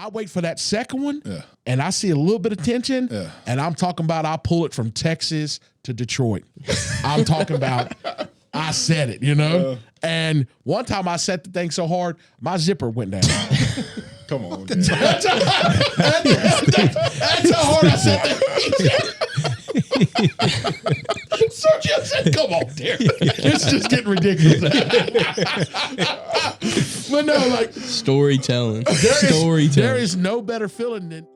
I wait for that second one, and I see a little bit of tension, and I'm talking about I'll pull it from Texas to Detroit. I'm talking about I said it, you know? And one time I set the thing so hard, my zipper went down. Come on. That's how hard I set that. Sergio said, come on, Derek. It's just getting ridiculous. But no, like storytelling. There is no better feeling than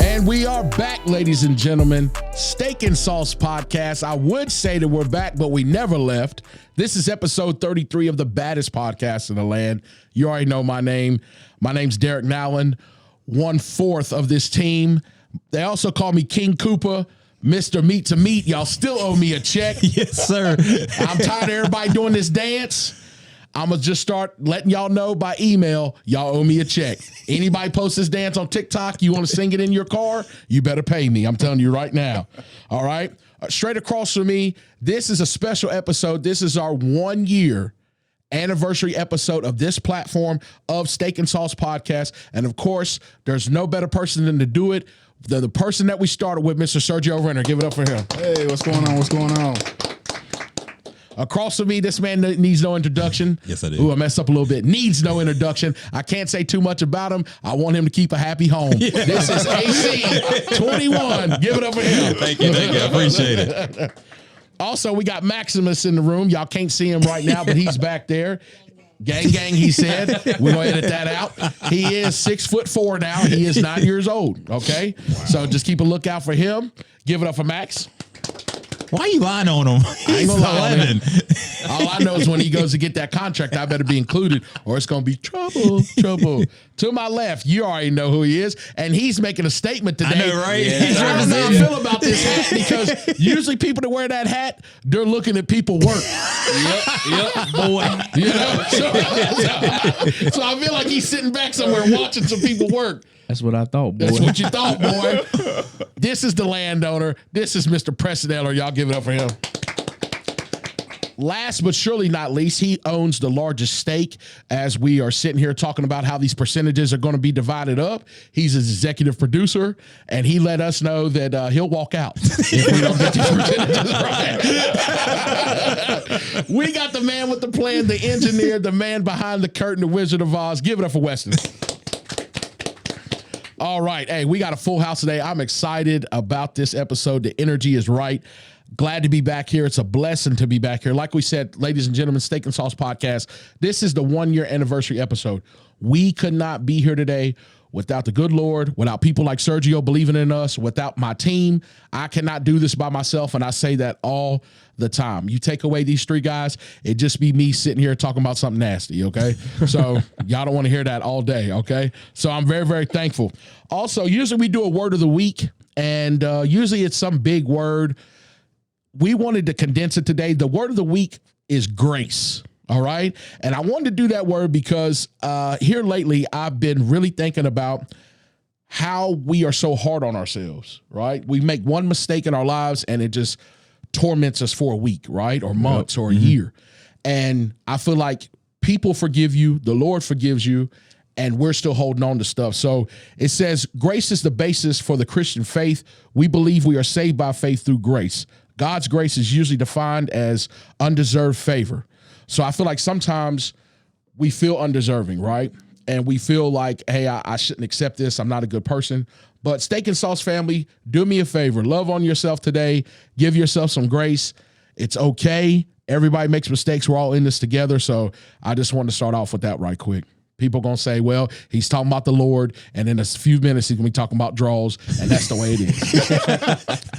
And we are back, ladies and gentlemen. Steak and Sauce Podcast. I would say that we're back, but we never left. This is episode 33 of the baddest podcast in the land. You already know my name. My name's Derek Nowlin, 1/4 of this team. They also call me King Koopa, Mr. Meat to Meat. Y'all still owe me a check. Yes, sir. I'm tired of everybody doing this dance. I'm going to just start letting y'all know by email, y'all owe me a check. Anybody post this dance on TikTok, you want to sing it in your car, you better pay me. I'm telling you right now. All right? Straight across from me, this is a special episode. This is our 1 year anniversary episode of this platform of Steak and Sauce Podcast. And of course, there's no better person than to do it. The person that we started with, Mr. Sergio Render. Give it up for him. Hey, what's going on? What's going on? Across from me, this man needs no introduction. Yes, I do. Ooh, I messed up a little bit. Needs no introduction. I can't say too much about him. I want him to keep a happy home. Yeah. This is AC 21. Give it up for him. Thank you. I appreciate it. Also, we got Maximus in the room. Y'all can't see him right now, but he's back there. Gang, he said. We're going to edit that out. He is 6'4" now. He is 9 years old. Okay? So just keep a lookout for him. Give it up for Max. Why are you lying on him? I ain't gonna lie on him. All I know is when he goes to get that contract, I better be included or it's going to be trouble. To my left, you already know who he is, and he's making a statement today. I know, right? Yeah. He's I don't know how I feel about this hat because usually people that wear that hat, they're looking at people work. Yep, boy. You know? So I feel like he's sitting back somewhere watching some people work. That's what I thought, boy. That's what you thought, boy. This is the landowner. This is Mr. Preston Eller. Y'all give it up for him. Last but surely not least, he owns the largest stake as we are sitting here talking about how these percentages are going to be divided up. He's an executive producer, and he let us know that he'll walk out if we don't get these percentages right. We got the man with the plan, the engineer, the man behind the curtain, the Wizard of Oz. Give it up for Weston. All right. Hey, we got a full house today. I'm excited about this episode. The energy is right. Glad to be back here. It's a blessing to be back here. Like we said, ladies and gentlemen, Steak and Sauce Podcast. This is the 1 year anniversary episode. We could not be here today without the good Lord, without people like Sergio believing in us, without my team. I cannot do this by myself, and I say that all the time. You take away these three guys, it'd just be me sitting here talking about something nasty, okay? So y'all don't want to hear that all day, okay? So I'm very, very thankful. Also, usually we do a word of the week, and usually it's some big word. We wanted to condense it today. The word of the week is grace. All right. And I wanted to do that word because here lately, I've been really thinking about how we are so hard on ourselves, right? We make one mistake in our lives and it just torments us for a week, right? Or months or a year. And I feel like people forgive you, the Lord forgives you, and we're still holding on to stuff. So it says, grace is the basis for the Christian faith. We believe we are saved by faith through grace. God's grace is usually defined as undeserved favor. So I feel like sometimes we feel undeserving, right? And we feel like, hey, I shouldn't accept this. I'm not a good person. But Steak and Sauce family, do me a favor. Love on yourself today. Give yourself some grace. It's okay. Everybody makes mistakes. We're all in this together. So I just wanted to start off with that right quick. People going to say, well, he's talking about the Lord, and in a few minutes he's going to be talking about draws, and that's the way it is.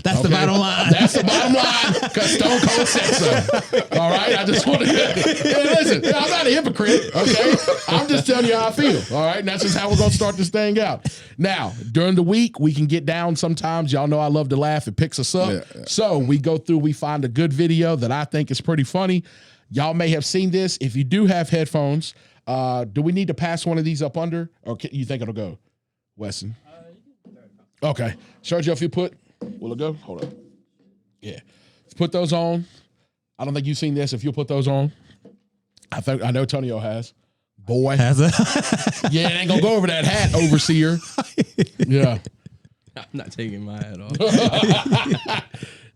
That's the bottom line. That's the bottom line, because Stone Cold said so. All right? I just want to listen, I'm not a hypocrite, okay? I'm just telling you how I feel, all right? And that's just how we're going to start this thing out. Now, during the week, we can get down sometimes. Y'all know I love to laugh. It picks us up. Yeah. So we go through, we find a good video that I think is pretty funny. Y'all may have seen this. If you do have headphones, do we need to pass one of these up under, or you think it'll go, Weston? Okay, Sergio, if you will it go? Hold on. Yeah, put those on. I don't think you've seen this. If you'll put those on, I know Tonio has. Boy. Has a Yeah, it ain't gonna go over that hat, overseer. Yeah. I'm not taking my hat off.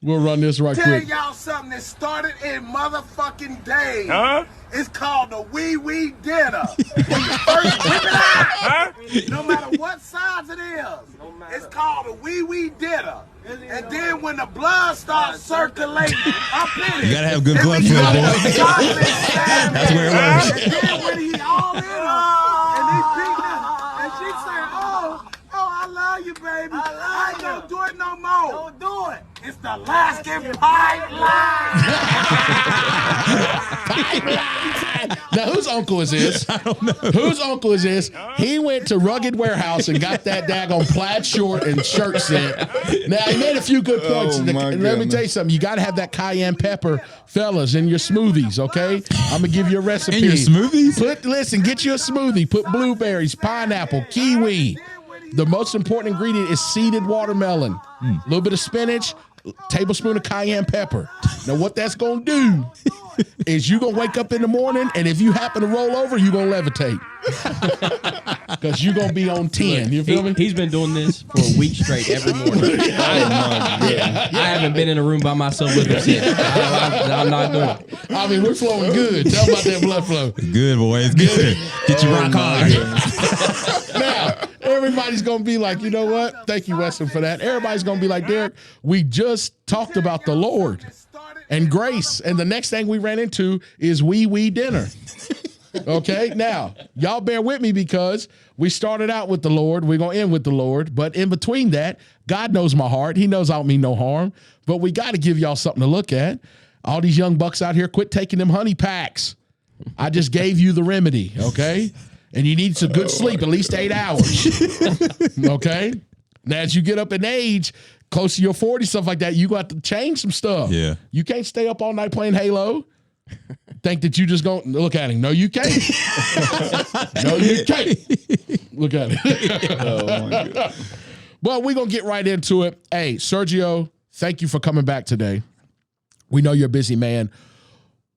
We'll run this right Tell quick. y'all something that started in motherfucking days. Huh? It's called the wee wee dinner. When you first whip it out, no matter what size it is, it's called the wee wee dinner. And then when the blood starts circulating up in it, You gotta have good blood when you flow, know boy. it's chocolate salmon, That's where it works. And then when he all in her, and he beating her, and she saying, oh, I love you, baby. I ain't gonna do it no more. Don't do it. It's the Alaskan pipeline. Now, whose uncle is this? I don't know. Whose uncle is this? He went to Rugged Warehouse and got that daggone plaid short and shirt set. Now, he made a few good points. Oh, And my let me tell you something. You got to have that cayenne pepper, fellas, in your smoothies, okay? I'm going to give you a recipe. In your smoothies? Listen, get you a smoothie. Put blueberries, pineapple, kiwi. The most important ingredient is seeded watermelon. A little bit of spinach, tablespoon of cayenne pepper. Now, what that's going to do is you're going to wake up in the morning, and if you happen to roll over, you're going to levitate. Because you're going to be on 10. You feel me? He's been doing this for a week straight every morning. I haven't been in a room by myself with him since. I'm not doing it. I mean, we're flowing good. Tell about that blood flow. Good, boy. It's good. Get you rock hard. Now, everybody's going to be like, you know what? Thank you, Weston, for that. Everybody's going to be like, Derek, we just talked about the Lord and grace. And the next thing we ran into is wee dinner. Okay, now, y'all bear with me because we started out with the Lord. We're going to end with the Lord. But in between that, God knows my heart. He knows I don't mean no harm. But we got to give y'all something to look at. All these young bucks out here, quit taking them honey packs. I just gave you the remedy, okay? And you need some good sleep, at least 8 hours. Okay? Now, as you get up in age, close to your 40, stuff like that, you got to change some stuff. Yeah. You can't stay up all night playing Halo. Think that you just going to look at him. No, you can't. No, you can't. Look at it. Oh, my God. Well, we're going to get right into it. Hey, Sergio, thank you for coming back today. We know you're a busy man.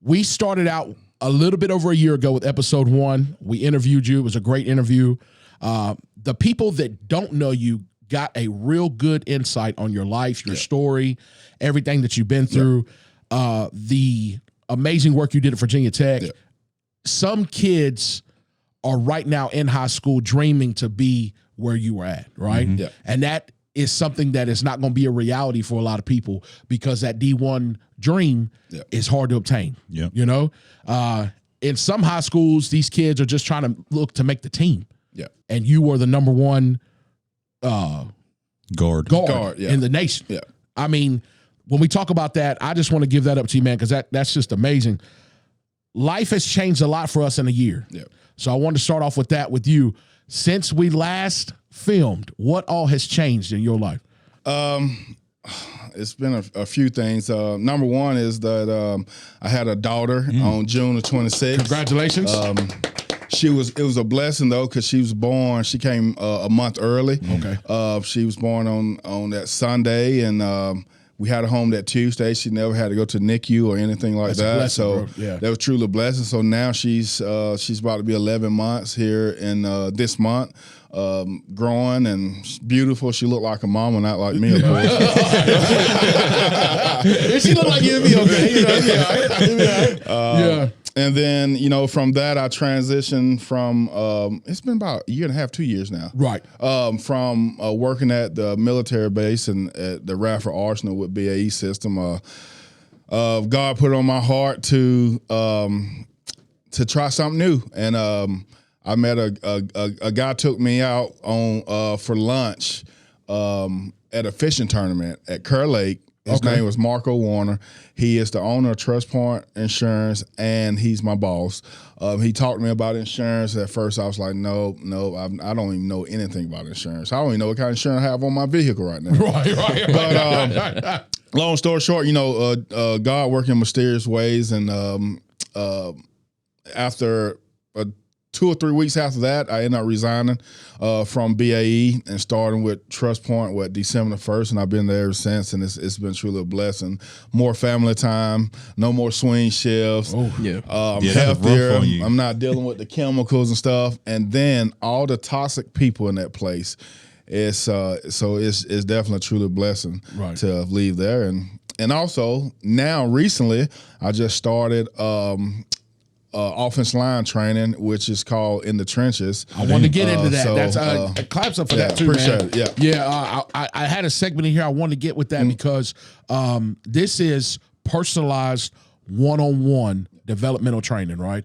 We started out a little bit over a year ago with episode 1. We interviewed you. It was a great interview. The people that don't know you got a real good insight on your life, your story, everything that you've been through, the amazing work you did at Virginia Tech. Yeah. Some kids are right now in high school dreaming to be where you were at, right? Mm-hmm. Yeah. And that is something that is not going to be a reality for a lot of people because that D1 dream is hard to obtain. Yeah. You know, in some high schools, these kids are just trying to look to make the team. Yeah. And you were the number one Guard. Guard, yeah. in the nation. Yeah. I mean, when we talk about that, I just want to give that up to you, man, because that's just amazing. Life has changed a lot for us in a year. Yeah. So I wanted to start off with that with you. Since we last filmed, what all has changed in your life? It's been a few things. Number one is that I had a daughter on June the 26th. Congratulations. It was a blessing though, because she was born. She came a month early. Okay. She was born on that Sunday, and we had her home that Tuesday. She never had to go to NICU or anything like That's a that. blessing, So bro. Yeah. that was truly a blessing. So now she's about to be 11 months here in this month. Growing and beautiful. She looked like a mama, not like me, of course. She looked like you'd be okay. You know, yeah. And then, from that, I transitioned from, it's been about a year and a half, 2 years now. Right. From working at the military base and at the Radford Arsenal with BAE system. God put it on my heart to try something new. And I met a guy took me out on for lunch at a fishing tournament at Kerr Lake. His name was Marco Warner. He is the owner of Trust Point Insurance, and he's my boss. He talked to me about insurance. At first, I was like, no, I don't even know anything about insurance. I don't even know what kind of insurance I have on my vehicle right now. Right. But long story short, God working in mysterious ways, and after 2 or 3 weeks after that, I ended up resigning from BAE and starting with Trust Point December the 1st, and I've been there ever since, and it's been truly a blessing. More family time, no more swing shifts. Yeah, I'm that's healthier. rough on you. I'm not dealing with the chemicals and stuff, and then all the toxic people in that place. It's definitely truly a blessing to leave there, and also now recently I just started offense line training, which is called In the Trenches. I want to get into that. So, That's claps up for that too, appreciate man. it. I had a segment in here I wanted to get with that because this is personalized one-on-one developmental training, right?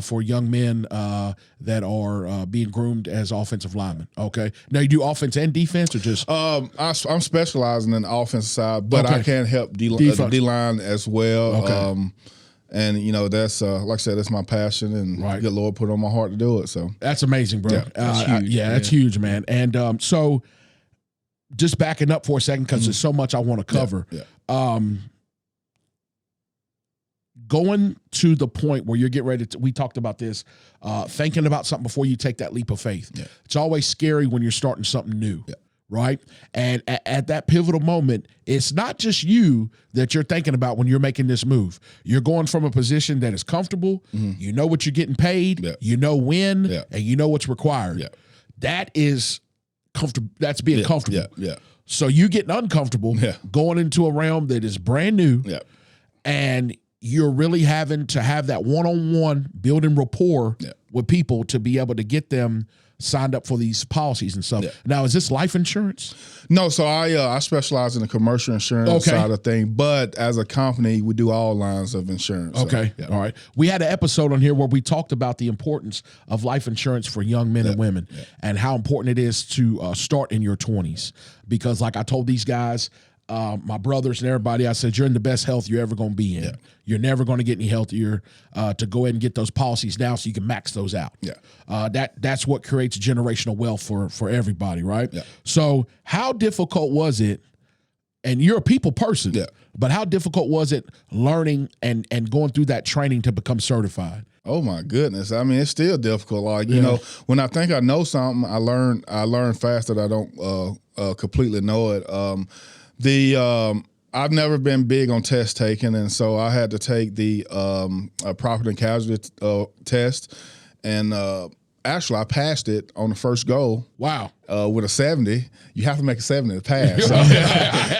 For young men that are being groomed as offensive linemen. Okay. Now you do offense and defense, or just? I'm specializing in the offensive side, but I can help D-line as well. Okay. And that's like I said, that's my passion, and good Lord put it on my heart to do it. So that's amazing, bro. Yeah, that's huge. That's huge, man. And so, just backing up for a second because there's so much I want to cover. Going to the point where you're getting ready to, we talked about this, thinking about something before you take that leap of faith. Yeah. It's always scary when you're starting something new. Yeah. Right. And at that pivotal moment, it's not just you that you're thinking about when you're making this move. You're going from a position that is comfortable. You know what you're getting paid. You know when, and you know what's required. That is comfortable. That's being comfortable. So you getting uncomfortable, going into a realm that is brand new, and you're really having to have that one-on-one building rapport with people to be able to get them signed up for these policies and stuff. Now, is this life insurance? No, so I specialize in the commercial insurance side of things, but as a company, we do all lines of insurance. Okay, all right. We had an episode on here where we talked about the importance of life insurance for young men and women and how important it is to start in your 20s. Because like I told these guys, my brothers and everybody, I said, you're in the best health you're ever going to be in. You're never going to get any healthier to go ahead and get those policies now so you can max those out. That's what creates generational wealth for everybody, right? So how difficult was it, and you're a people person, but how difficult was it learning and going through that training to become certified? Oh my goodness! I mean, it's still difficult. Like you know, when I think I know something, I learn fast that I don't completely know it. I've never been big on test taking, and so I had to take the property and casualty test, and actually I passed it on the first go. Wow! With a 70, you have to make a 70 to pass.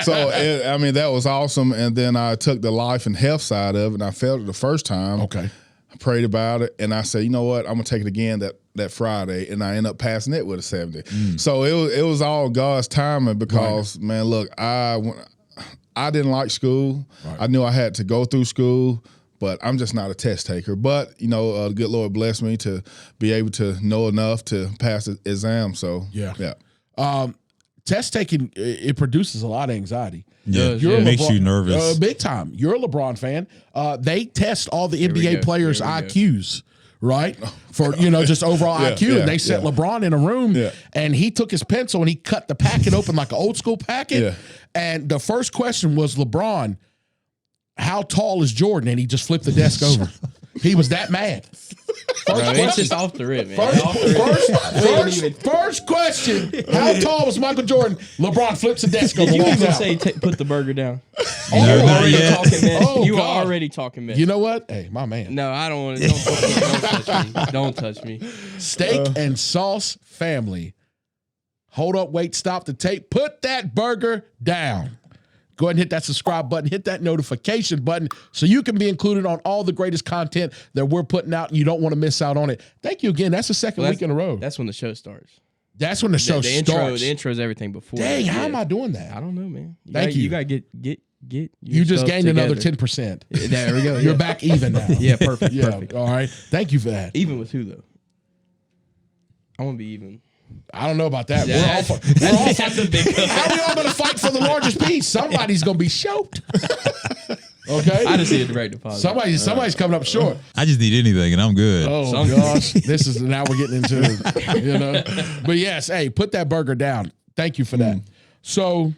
I mean, that was awesome. And then I took the life and health side of it, and I failed it the first time. Okay. I prayed about it, and I said, you know what, I'm gonna take it again that Friday, and I end up passing it with a 70. So it was all God's timing because man, look, I didn't like school. I knew I had to go through school, but I'm just not a test taker. But you know, the good Lord blessed me to be able to know enough to pass the exam. So test taking, it produces a lot of anxiety. It makes you nervous. Big time. You're a LeBron fan. They test all the NBA players' IQs. Right? For, just overall IQ. And they set LeBron in a room and he took his pencil and he cut the packet open like an old school packet. And the first question was, LeBron, how tall is Jordan? And he just flipped the desk over. He was that mad. It's just off the rip, man. First question, how tall was Michael Jordan? LeBron flips the desk over. Did you even say put the burger down? You're already talking mess. You are already talking mess. You know what? Hey, my man. No, I don't want to. Don't touch me. Don't touch me. Steak and Sauce Family. Hold up, wait, stop the tape. Put that burger down. Go ahead and hit that subscribe button, hit that notification button so you can be included on all the greatest content that we're putting out and you don't want to miss out on it. Thank you again. That's the second week in a row. That's when the show starts. That's when the show starts. The intro is everything before. Dang, how am I doing that? I don't know, man. Thank you. You got to get you just gained together. another 10%. There we go. You're back even now. Yeah, perfect. Yeah, Perfect. all right. Thank you for that. Even with who, though? I want to be even. I don't know about that. Yeah, How are we all going to fight for the largest piece? Somebody's going to be choked. Okay? I just need a direct deposit. Somebody's coming up short. I just need anything and I'm good. Oh, gosh. This is now we're getting into, But yes, hey, put that burger down. Thank you for that. So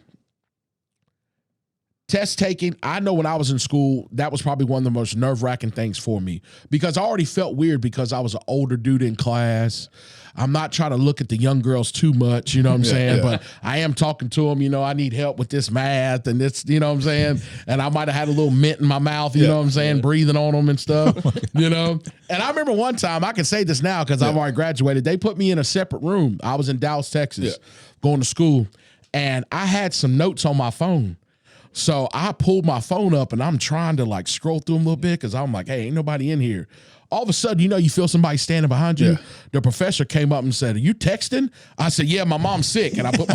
test taking, I know when I was in school, that was probably one of the most nerve-wracking things for me because I already felt weird because I was an older dude in class. I'm not trying to look at the young girls too much, you know what I'm saying? But I am talking to them, I need help with this math and this, you know what I'm saying? And I might have had a little mint in my mouth, you know what I'm saying? Breathing on them and stuff, And I remember one time, I can say this now because I've already graduated. They put me in a separate room. I was in Dallas, Texas, going to school, and I had some notes on my phone. So I pulled my phone up and I'm trying to like scroll through them a little bit because I'm like, hey, ain't nobody in here. All of a sudden, you feel somebody standing behind you. The professor came up and said, are you texting? I said, yeah, my mom's sick. And I put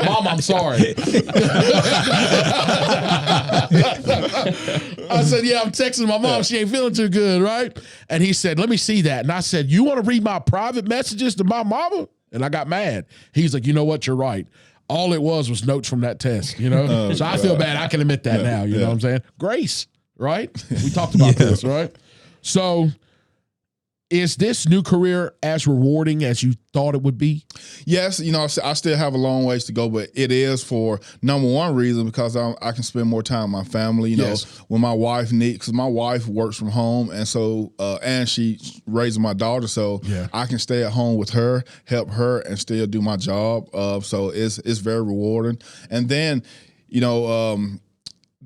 Mom, I'm sorry. I said, yeah, I'm texting my mom. She ain't feeling too good, right? And he said, let me see that. And I said, you want to read my private messages to my mama? And I got mad. He's like, you know what? You're right. All it was notes from that test, So I feel bad. I can admit that now, you know what I'm saying? Grace, right? We talked about this, right? So is this new career as rewarding as you thought it would be? Yes, I still have a long ways to go, but it is for number one reason because I can spend more time with my family. When my wife needs, because my wife works from home, and so and she raises my daughter, so I can stay at home with her, help her, and still do my job. So it's very rewarding. And then,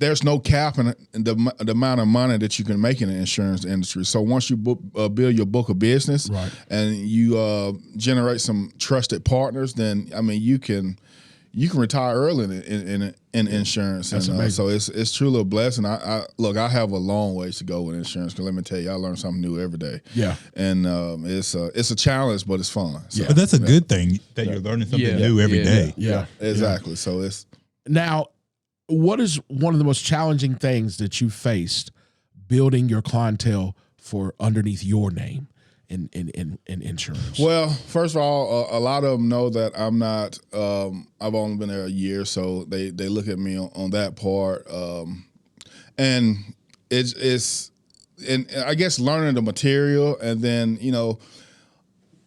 there's no cap in the amount of money that you can make in the insurance industry. So once you build your book of business and you generate some trusted partners, then you can retire early in insurance. That's and amazing. So it's truly a blessing. I have a long ways to go with insurance because let me tell you, I learn something new every day. Yeah, and it's a challenge, but it's fun. So, but that's a good thing that you're learning something new every day. Yeah, exactly. So it's now. What is one of the most challenging things that you faced building your clientele for underneath your name in insurance? Well, first of all, a lot of them know that I'm not. I've only been there a year, so they look at me on that part, and it's and I guess learning the material, and then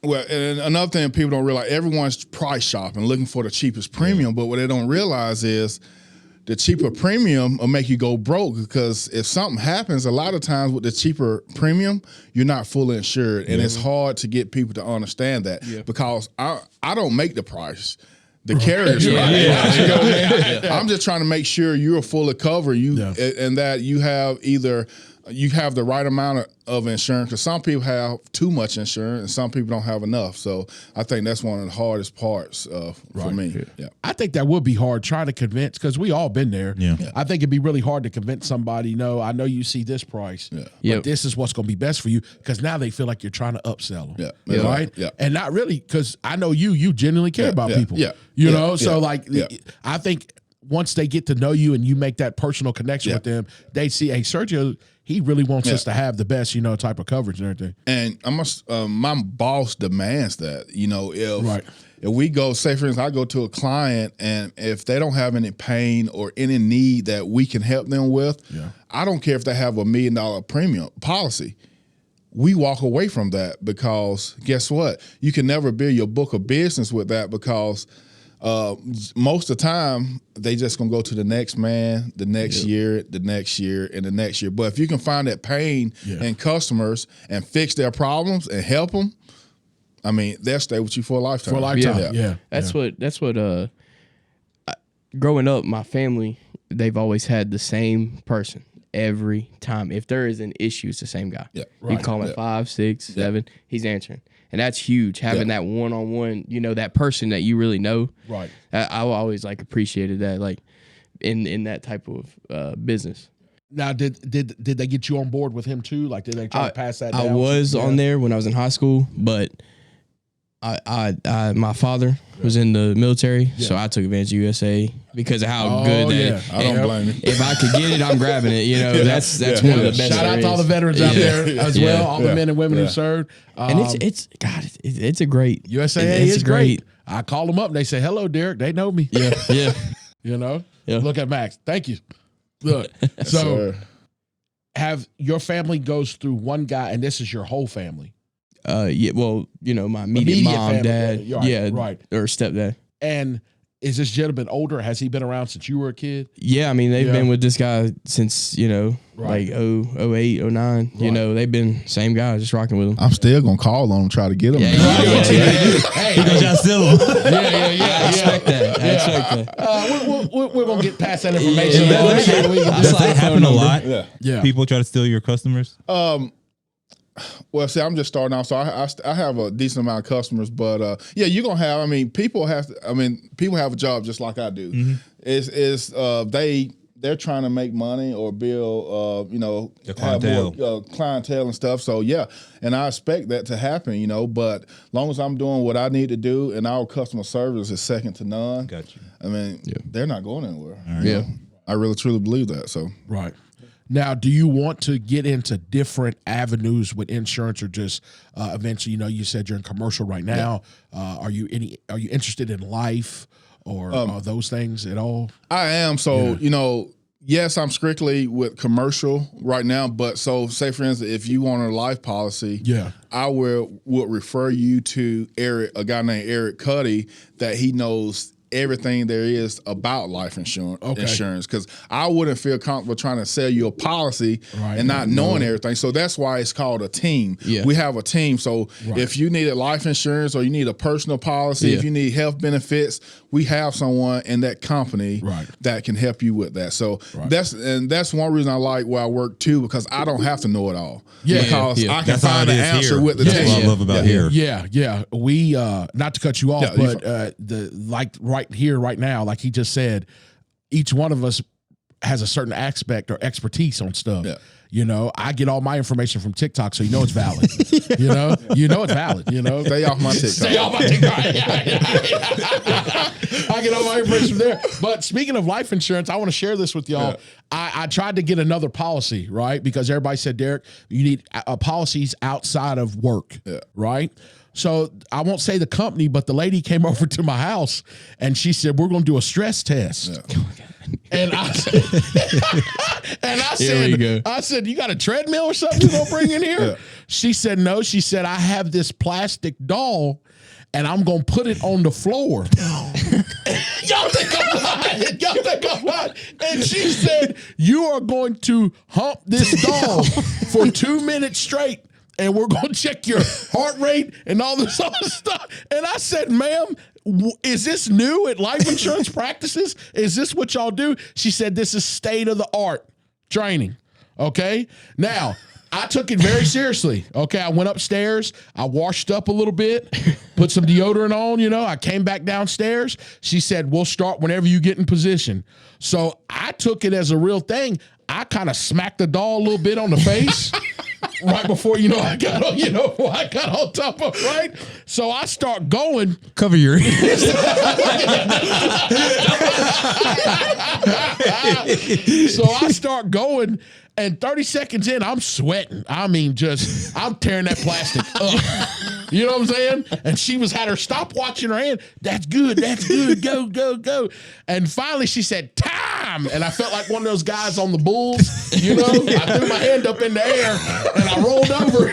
Well, and another thing people don't realize, everyone's price shopping, looking for the cheapest premium, but what they don't realize is the cheaper premium will make you go broke because if something happens, a lot of times with the cheaper premium, you're not fully insured. And it's hard to get people to understand that because I don't make the price. The carrier's I'm just trying to make sure you're fully covered and that you have the right amount of insurance because some people have too much insurance and some people don't have enough. So I think that's one of the hardest parts for me. Yeah. I think that would be hard trying to convince because we all been there. Yeah. I think it'd be really hard to convince somebody, no, I know you see this price, but this is what's going to be best for you because now they feel like you're trying to upsell them. Yeah. Right? Yeah. And not really because I know you genuinely care about people. So I think once they get to know you and you make that personal connection with them, they see, hey, Sergio, he really wants us to have the best, type of coverage and everything. And my boss demands that, if we go, say for instance, I go to a client and if they don't have any pain or any need that we can help them with, I don't care if they have $1 million premium policy. We walk away from that because guess what? You can never build your book of business with that because most of the time they just gonna go to the next man, the next year, the next year, and the next year. But if you can find that pain in customers and fix their problems and help them, they'll stay with you for a lifetime. For a lifetime, That's what. Growing up, my family, they've always had the same person every time. If there is an issue, it's the same guy. Yeah, You can call him at 5, 6, 7. He's answering. And that's huge, having that one-on-one, that person that you really know. Right. I always appreciated that, in that type of business. Now, did they get you on board with him too? Did they try to pass that down? I was on there when I was in high school, but my father was in the military, so I took advantage of USA because of how good that. I don't blame you. If I could get it, I'm grabbing it. That's one of the best. Shout out to all the veterans out there as well, all the men and women who served. And it's a great USA is great. I call them up and they say, "Hello, Derek." They know me. Yeah. Look at Max. Thank you. Look, so have your family goes through one guy, and this is your whole family. Well, my immediate mom, family, dad, right, or stepdad. And is this gentleman older? Has he been around since you were a kid? Yeah, I mean, they've been with this guy since, like 08, 09. You know, they've been same guy, just rocking with him. I'm still gonna call on him, try to get him. Hey, Because y'all still. I expect that. I expect that. We're gonna get past that information. Does that happen a lot? Yeah. People try to steal your customers. Well, see, I'm just starting off, so I have a decent amount of customers, but you're gonna have. I mean, people have a job just like I do. They're trying to make money or build, have more clientele and stuff. So yeah, and I expect that to happen, But as long as I'm doing what I need to do, and our customer service is second to none. Got you. I mean, they're not going anywhere. Right. Yeah, I really truly believe that. So right. Now, do you want to get into different avenues with insurance, or just eventually? You said you're in commercial right now. Are you interested in life or those things at all? I am. So yes, I'm strictly with commercial right now. But so, say for instance, if you want a life policy, I would refer you to a guy named Eric Cuddy, that he knows everything there is about life insurance, because I wouldn't feel comfortable trying to sell you a policy and not knowing everything. So that's why it's called a team. We have a team. So if you needed life insurance, or you need a personal policy, if you need health benefits, we have someone in that company that can help you with that. So that's one reason I like where I work too, because I don't have to know it all. Because I can find an answer with the team. That's what I love about here. Yeah. We not to cut you off, but right here, right now, like he just said, each one of us has a certain aspect or expertise on stuff. I get all my information from TikTok, so it's valid. It's valid. Stay off my TikTok. Stay off my TikTok. I get all my information from there. But speaking of life insurance, I want to share this with y'all. I tried to get another policy, right? Because everybody said, Derek, you need policies outside of work, right? So I won't say the company, but the lady came over to my house and she said, we're going to do a stress test. And I said, you got a treadmill or something you're going to bring in here? She said, no. She said, I have this plastic doll and I'm going to put it on the floor. Y'all think I'm lying. And she said, you are going to hump this doll for 2 minutes straight. And we're going to check your heart rate and all this other stuff. And I said, ma'am, is this new at life insurance practices? Is this what y'all do? She said, this is state of the art training. Okay. Now, I took it very seriously. Okay. I went upstairs. I washed up a little bit, put some deodorant on, I came back downstairs. She said, we'll start whenever you get in position. So I took it as a real thing. I kind of smacked the doll a little bit on the face. Right before I got on top of, right? So I start going. Cover your So I start going, and 30 seconds in, I'm sweating. I mean, I'm tearing that plastic up. You know what I'm saying? And she had her stopwatch in her hand. That's good. Go, go, go. And finally she said, time. And I felt like one of those guys on the Bulls. I threw my hand up in the air and I rolled over.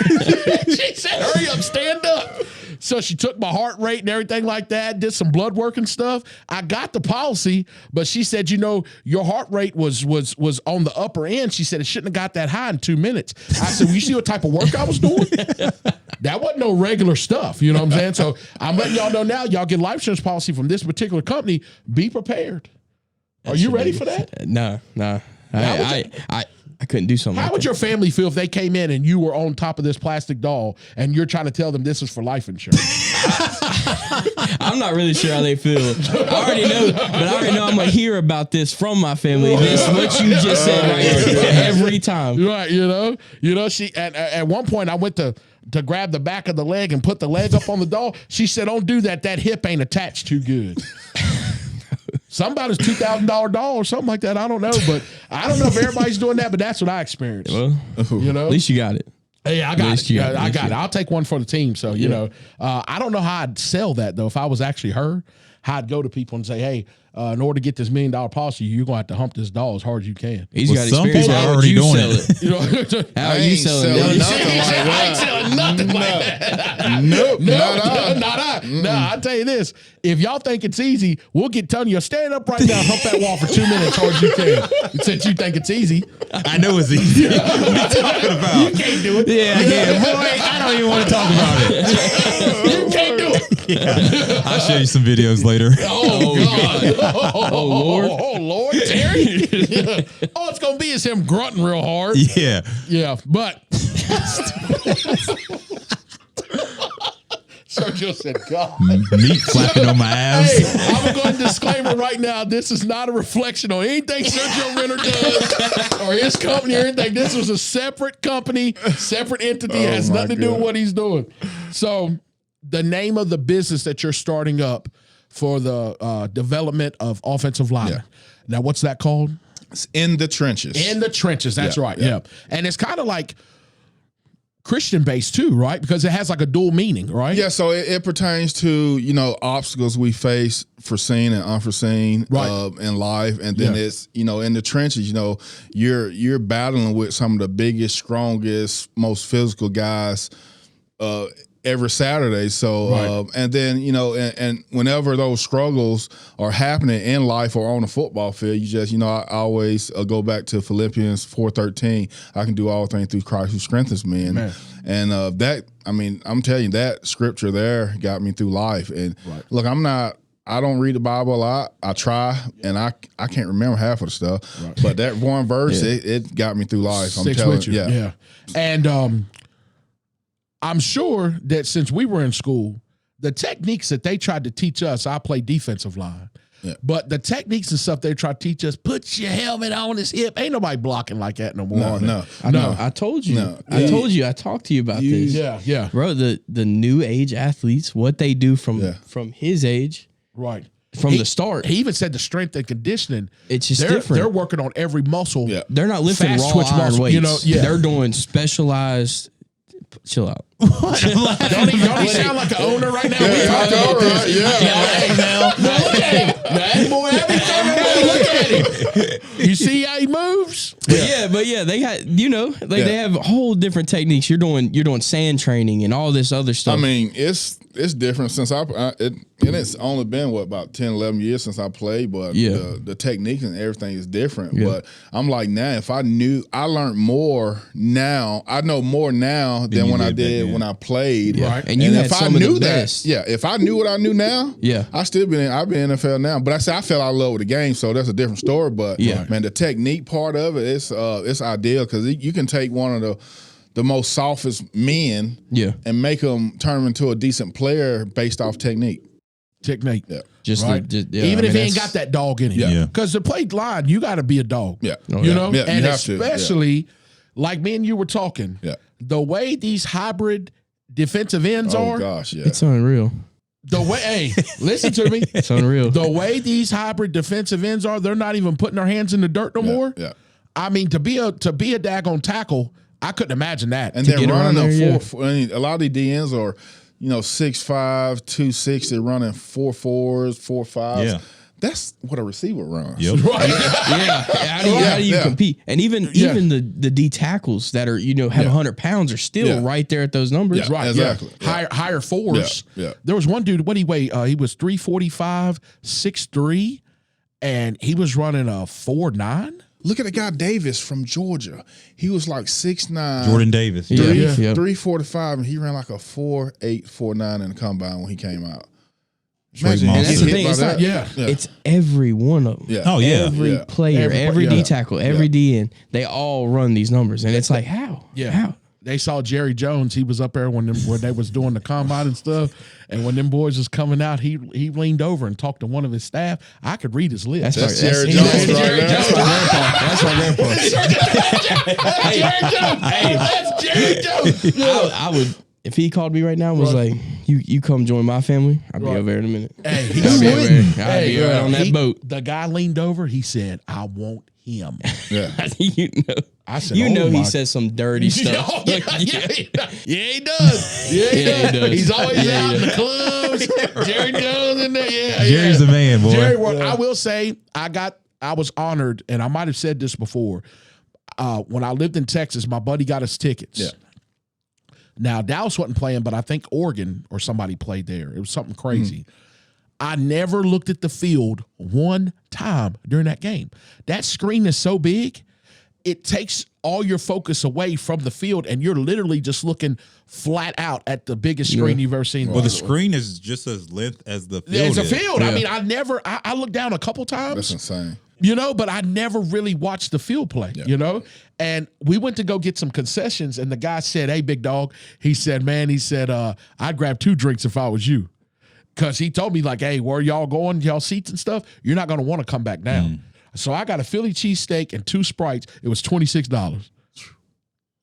She said, hurry up, stand up. So she took my heart rate and everything like that, did some blood work and stuff. I got the policy, but she said, your heart rate was on the upper end. She said it shouldn't have got that high in 2 minutes. I said, well, you see what type of work I was doing? That wasn't no regular stuff. You know what I'm saying? So I'm letting y'all know now, y'all get life insurance policy from this particular company. Be prepared. Are you ready for that? No. I couldn't do something. How would your family feel if they came in and you were on top of this plastic doll and you're trying to tell them this is for life insurance? I'm not really sure how they feel. I already know I'm gonna hear about this from my family. This what you just said right here every time. Right, she at one point I went to grab the back of the leg and put the leg up on the doll. She said, don't do that. That hip ain't attached too good. Somebody's $2,000 doll or something like that. I don't know, but I don't know if everybody's doing that, but that's what I experienced. Well, at least you got it. Hey, I got it. I got it. I'll take one for the team. So, I don't know how I'd sell that though. If I was actually her, how I'd go to people and say, hey, in order to get this $1 million policy, you're going to have to hump this dog as hard as you can. He's Well, got some experience. people are How would already you doing sell it. it? You know, How are you selling it? nothing I ain't selling nothing like that. Nope, Not I. Nah, I tell you this. If y'all think it's easy, we'll get telling you, stand up right now, hump that wall for 2 minutes as hard as you can. Since you think it's easy. I know it's easy. What are you talking about? You can't do it. Yeah, boy, I don't even want to talk about it. You can't do it. Yeah. I'll show you some videos later. Oh, God. Oh, Lord. Oh, Lord. Terry. All it's going to be is him grunting real hard. Yeah. Yeah, but Sergio said, God. Meat flapping on my Hey, ass. I'm going to disclaimer right now. This is not a reflection on anything Sergio Render does or his company or anything. This was a separate company, separate entity. It has my nothing to do with God. what he's doing. So the name of the business that you're starting up for the development of offensive line. Yeah. Now, what's that called? It's in the trenches. In the trenches. That's Yeah, right. yeah. Yeah. And it's kind of like Christian based too, right? Because it has like a dual meaning, right? Yeah, so it pertains to obstacles we face, foreseen and unforeseen, Right. in life, and then Yeah. it's in the trenches. You're battling with some of the biggest, strongest, most physical guys every Saturday. So Right. and then and whenever those struggles are happening in life or on the football field, you just I always go back to Philippians 4:13. I can do all things through Christ who strengthens me, Amen. and that I'm telling you, that scripture there got me through life. And Right. look, I don't read the Bible a lot. I try, and I can't remember half of the stuff. Right. But that one verse, it got me through life. I'm Sticks telling with you. you. Yeah. And I'm sure that since we were in school, the techniques that they tried to teach us, I play defensive line. Yeah. But the techniques and stuff they try to teach us, put your helmet on his hip. Ain't nobody blocking like that no more. are they? No. I know. I told you. No. I told you. I talked to you about this. Yeah, yeah. Bro, the new age athletes, what they do from his age, Right. from the start, He even said the strength and conditioning. it's just They're different. working on every muscle. Yeah. They're not lifting Fast raw twitch iron muscle, weights. yeah. They're doing specialized. Chill out. Don't he sound like an owner right now? We talked about this. Right, yeah. Now look at him. That boy, look at him. You see how he moves? But yeah, they got they have whole different techniques. You're doing sand training and all this other stuff. I mean, it's different since it's only been about 10, 11 years since I played, but the techniques and everything is different. Yeah. But I'm like, now, if I learned more now. I know more now than you when I did back did then. when I played. Right. And you had if I some of the knew that, best. if I knew what I knew now, I'd be in NFL now. But I fell out of love with the game, so that's a different story. But man, the technique part of it, it's ideal because you can take one of the most softest men and make them turn them into a decent player based off technique. Technique. Yeah. Even if he ain't got that dog in him. Yeah. Because to play line, you got to be a dog. Yeah. You know? Yeah, and you have to. especially, like me and you were talking, the way these hybrid defensive ends Oh are, gosh, yeah. it's unreal. the way, hey, listen to me. It's unreal. The way these hybrid defensive ends are, they're not even putting their hands in the dirt no more. Yeah. I mean, to be a daggone tackle, I couldn't imagine that. And To then get around running there, a lot of the DNs are, 6'5", 260, running 4.4s, 4.5s. Yeah. That's what a receiver runs. Yep. Right. How do you compete? And even the D tackles that are have 100 pounds are still right there at those numbers. Yeah. Right, Exactly. yeah. Higher fours. Yeah. There was one dude, what did he weigh? He was 345, 6'3", and he was running a 4.9. Look at the guy Davis from Georgia. He was like 6'9". Jordan Davis. Yeah. 345, and he ran like a 4.8, 4.9 in the combine when he came out. Straight Imagine And that's the getting thing. hit It's by not. that. It's every one of them. Yeah. Oh, yeah. Every Yeah. player, every yeah. D tackle, every DN, they all run these numbers, and it's like how? Yeah. How? They saw Jerry Jones. He was up there when they was doing the combine and stuff. And when them boys was coming out, he leaned over and talked to one of his staff. I could read his lips. That's Jerry Jones right there. That's my grandpa. That's Jerry Jones. Hey, that's Jerry Jones. I would If he called me right now and was like, "You come join my family," I'd be over there in a minute. Hey, I'd be over there. I'd be right on that boat. The guy leaned over. He said, "I want him." Yeah. I said, He says some dirty stuff. Yeah, he does. Yeah, he does. He's always out in the clubs. Jerry Jones in there. Yeah, Jerry's the man, boy. Jerry, I will say, I was honored, and I might have said this before. When I lived in Texas, my buddy got us tickets. Yeah. Now, Dallas wasn't playing, but I think Oregon or somebody played there. It was something crazy. I never looked at the field one time during that game. That screen is so big, it takes all your focus away from the field, and you're literally just looking flat out at the biggest screen you've ever seen. Well, the screen is just as length as the field. It's a is. field. Yeah. I mean, I looked down a couple times. That's insane. You know, but I never really watched the field play, you know? And we went to go get some concessions, and the guy said, "Hey, big dog," he said, "I'd grab 2 drinks if I was you." Because he told me, like, "Hey, where y'all going, y'all seats and stuff, you're not going to want to come back down." So I got a Philly cheesesteak and 2 Sprites. It was $26.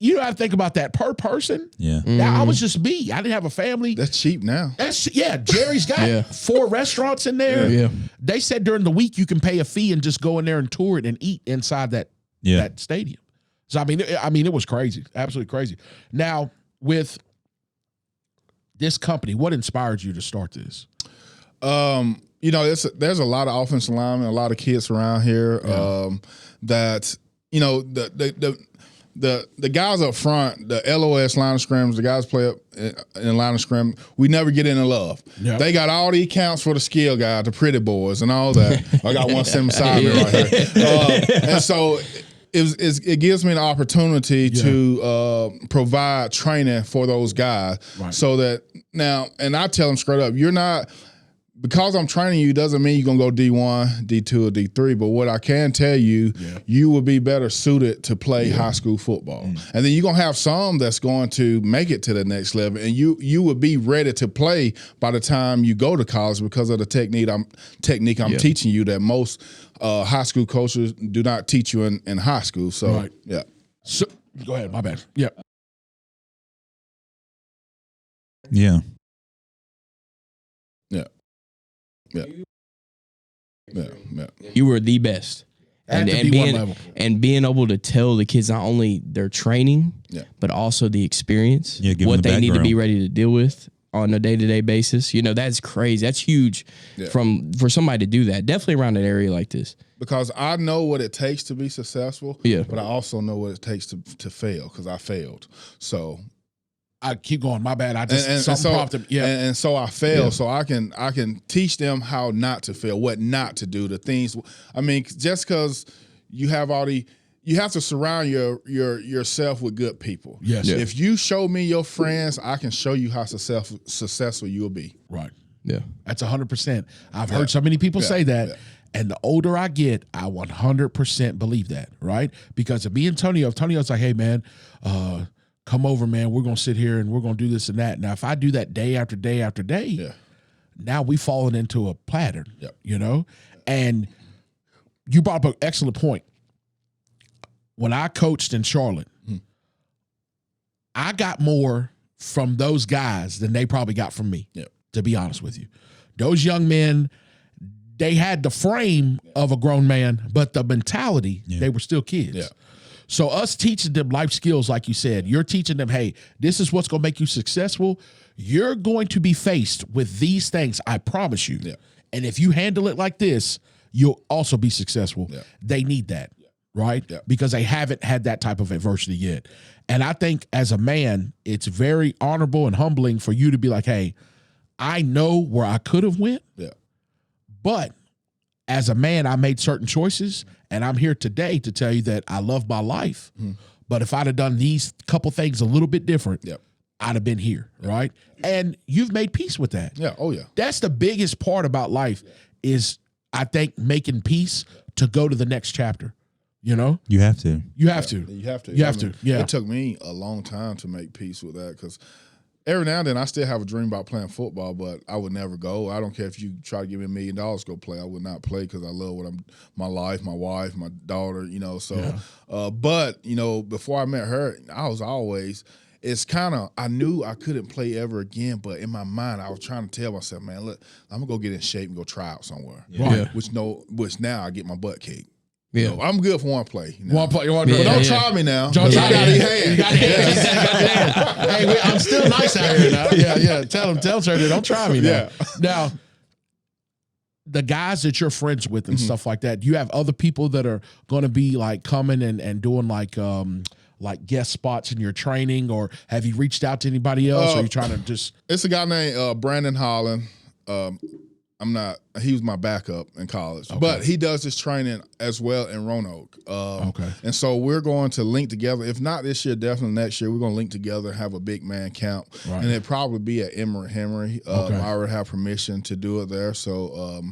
You know how to think about that per person? Yeah. Now, I was just me. I didn't have a family. That's cheap now. Jerry's got 4 restaurants in there. Yeah. They said during the week you can pay a fee and just go in there and tour it and eat inside that stadium. So I mean, it was crazy, absolutely crazy. Now with this company, what inspired you to start this? You know, there's a lot of offensive linemen, a lot of kids around here that, you know, the guys up front, the LOS line of scrimmage, the guys play up in line of scrimmage, we never get into love. Yep. They got all the accounts for the skill guys, the pretty boys, and all that. I got one sitting beside me right here. And so it gives me an opportunity to provide training for those guys so that now, and I tell them straight up, you're not – because I'm training you doesn't mean you're going to go D1, D2, or D3. But what I can tell you, you will be better suited to play high school football. And then you're going to have some that's going to make it to the next level. And you will be ready to play by the time you go to college because of the technique I'm teaching you that most high school coaches do not teach you in high school. So, So, go ahead. My bad. Yeah. Yeah. You were the best. And being able to tell the kids not only their training, but also the experience, what they need to be ready to deal with on a day-to-day basis. You know, that's crazy. That's huge for somebody to do that. Definitely around an area like this. Because I know what it takes to be successful, but I also know what it takes to fail because I failed. So I keep going. My bad. I just something prompted. And so I fail. So I can teach them how not to fail, what not to do, the things. I mean, just because you have you have to surround yourself with good people. Yes. Yeah. If you show me your friends, I can show you how successful you'll be. Right. Yeah. That's 100%. I've heard so many people say that. Yeah. And the older I get, I 100% believe that. Right. Because of me and Antonio's like, "Hey man, come over, man. We're going to sit here and we're going to do this and that." Now, if I do that day after day after day, now we've fallen into a pattern, you know? And you brought up an excellent point. When I coached in Charlotte, I got more from those guys than they probably got from me, to be honest with you. Those young men, they had the frame of a grown man, but the mentality, they were still kids. Yeah. So us teaching them life skills, like you said, you're teaching them, hey, this is what's going to make you successful. You're going to be faced with these things, I promise you. Yeah. And if you handle it like this, you'll also be successful. Yeah. They need that, right? Yeah. Because they haven't had that type of adversity yet. And I think as a man, it's very honorable and humbling for you to be like, hey, I know where I could have went, but as a man, I made certain choices, and I'm here today to tell you that I love my life. But if I'd have done these couple things a little bit different, I'd have been here, right? And you've made peace with that. Yeah. Oh, yeah. That's the biggest part about life is, I think, making peace to go to the next chapter. You know? You have to. You have to. You have to. You have to. Yeah. It took me a long time to make peace with that because every now and then I still have a dream about playing football, but I would never go. I don't care if you try to give me $1 million to go play. I would not play because I love my life, my wife, my daughter, you know. So, but, you know, before I met her, I was always, it's kind of, I knew I couldn't play ever again, but in my mind, I was trying to tell myself, man, look, I'm gonna go get in shape and go try out somewhere. Yeah. Which now I get my butt kicked. Yeah. So I'm good for one play. One play. But don't try me now. Don't try me. Hey, I'm still nice out here now. Yeah. Tell Sergio, don't try me now. Yeah. Now, the guys that you're friends with and stuff like that, do you have other people that are going to be like coming and doing like guest spots in your training, or have you reached out to anybody else? Or are you trying to just? It's a guy named Brandon Holland. He was my backup in college, but he does this training as well in Roanoke. And so we're going to link together. If not this year, definitely next year, we're going to link together and have a big man camp. Right. And it'd probably be at Emory Henry. I already have permission to do it there. So,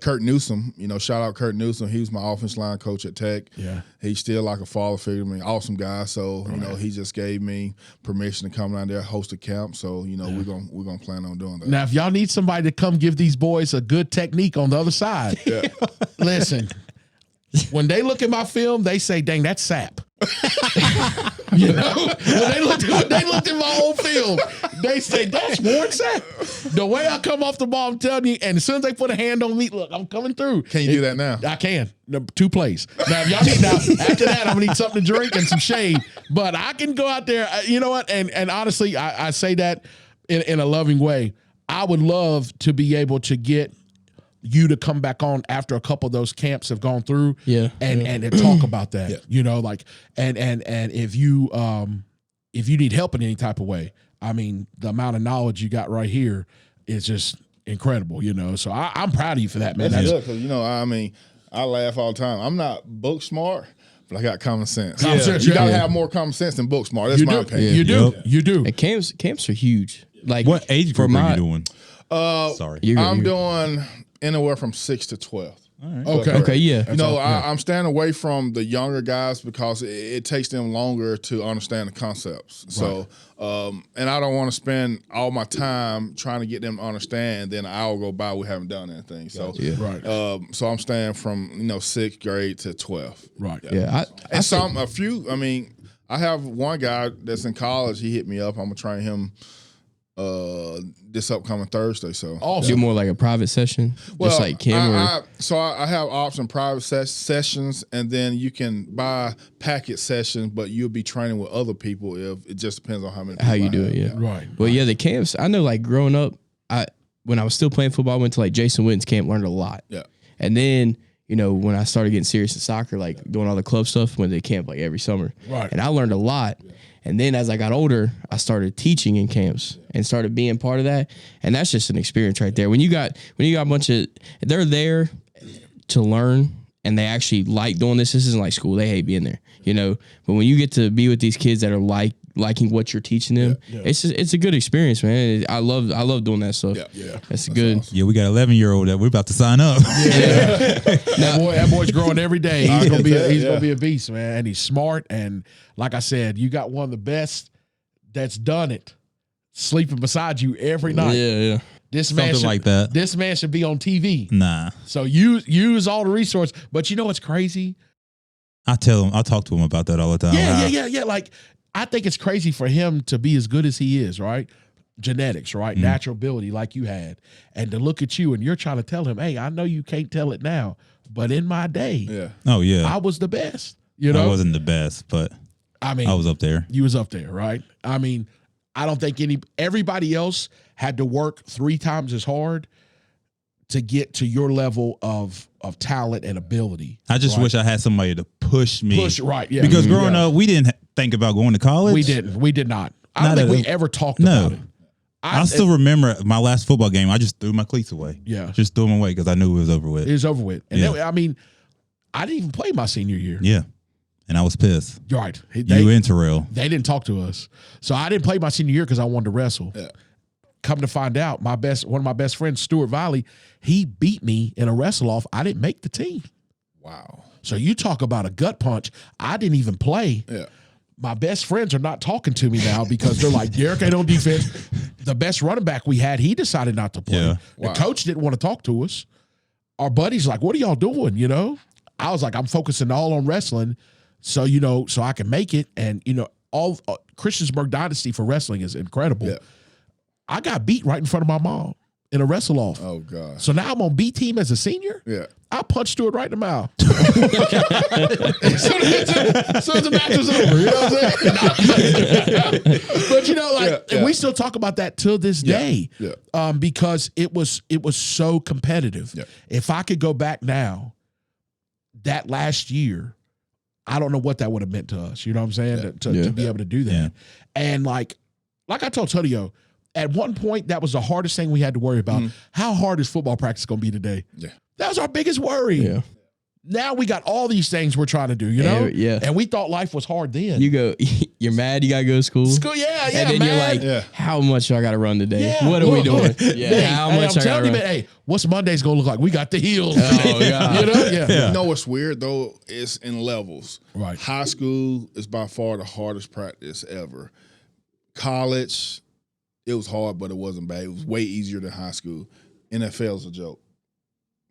Kurt Newsom, shout out Kurt Newsom. He was my offense line coach at Tech. Yeah. He's still like a father figure to me, awesome guy. So, he just gave me permission to come down there, host a camp. So, we're gonna plan on doing that. Now, if y'all need somebody to come give these boys a good technique on the other side, listen, when they look at my film, they say, dang, that's sap. When they looked at my whole film, they say that's Warren Sapp. The way I come off the ball, I'm telling you, and as soon as they put a hand on me, look, I'm coming through. Can you do that now? I can. 2 plays. Now, if y'all need after that, I'm gonna need something to drink and some shade. But I can go out there. You know what? And honestly, I say that in a loving way. I would love to be able to get you to come back on after a couple of those camps have gone through, and to talk about that, and if you need help in any type of way, I mean, the amount of knowledge you got right here is just incredible, So I'm proud of you for that, man. That's good, because I laugh all the time. I'm not book smart, but I got common sense. You gotta have more common sense than book smart. That's my opinion. You do. And camps are huge. Like, what age group are you doing? I'm doing anywhere from 6 to 12. All right. Okay, yeah. I'm staying away from the younger guys because it takes them longer to understand the concepts. Right. So, and I don't want to spend all my time trying to get them to understand. Then an hour go by, we haven't done anything. So, so I'm staying from 6th grade to 12. Right. Yeah. I have one guy that's in college. He hit me up. I'm gonna train him this upcoming Thursday. So do more like a private session, just like Kim. I have option private sessions, and then you can buy packet sessions, but you'll be training with other people. If it just depends on how you do it. Yeah, right. Well, yeah, the camps. I know, like growing up, when I was still playing football, I went to like Jason Witten's camp, learned a lot. Yeah, and then when I started getting serious in soccer, like doing all the club stuff, went to camp like every summer. Right, and I learned a lot. Yeah. And then as I got older, I started teaching in camps and started being part of that. And that's just an experience right there. When you got a bunch of, they're there to learn and they actually like doing this. This isn't like school. They hate being there, But when you get to be with these kids that are liking what you're teaching them, it's a good experience, man. I love doing that stuff. That's good. Awesome. Yeah, we got an 11-year-old that we're about to sign up. That boy's growing every day. He's gonna be a beast, man. And he's smart. And like I said, you got one of the best that's done it, sleeping beside you every night. Yeah. This man Something like that. This man should be on TV. Nah. So use all the resources. But you know what's crazy? I talk to him about that all the time. Yeah. Like, I think it's crazy for him to be as good as he is, right? Genetics, right? Natural ability like you had. And to look at you and you're trying to tell him, hey, I know you can't tell it now, but in my day, I was the best. I wasn't the best, but I was up there. You was up there, right? I mean, I don't think everybody else had to work 3 times as hard to get to your level of talent and ability. I just wish I had somebody to push me. Yeah. Because growing up, we didn't think about going to college. We did not. I don't think we ever talked about it. I still remember my last football game. I just threw my cleats away. Yeah. Just threw them away because I knew it was over with. It was over with. And then, I didn't even play my senior year. Yeah. And I was pissed. Right. You and Terrell. They didn't talk to us. So I didn't play my senior year because I wanted to wrestle. Yeah. Come to find out, one of my best friends, Stuart Viley, he beat me in a wrestle off. I didn't make the team. Wow. So you talk about a gut punch. I didn't even play. Yeah. My best friends are not talking to me now because they're like, Derek ain't on defense. The best running back we had, he decided not to play. Yeah. Wow. The coach didn't want to talk to us. Our buddy's like, what are y'all doing, I was like, I'm focusing all on wrestling so, so I can make it. And, all Christiansburg Dynasty for wrestling is incredible. Yeah. I got beat right in front of my mom in a wrestle off. Oh God. So now I'm on B team as a senior. Yeah. I punched Stewart right in the mouth. So the match was over. You know what I'm saying? But you know, like and we still talk about that till this day. Yeah. Because it was so competitive. Yeah. If I could go back now, that last year, I don't know what that would have meant to us. You know what I'm saying? To be able to do that. Yeah. And like I told Tulio, at one point, that was the hardest thing we had to worry about. How hard is football practice going to be today? Yeah. That was our biggest worry. Yeah. Now we got all these things we're trying to do, you know? Yeah. And we thought life was hard then. You're mad you got to go to school? Yeah. And then mad. you're like, how much I got to run today? Yeah, what are we doing? How much I got to run? Hey, what's Monday's going to look like? We got the heels. Oh, God. You know? Yeah. You know what's weird, though? It's in levels. Right. High school is by far the hardest practice ever. College, it was hard, but it wasn't bad. It was way easier than high school. NFL is a joke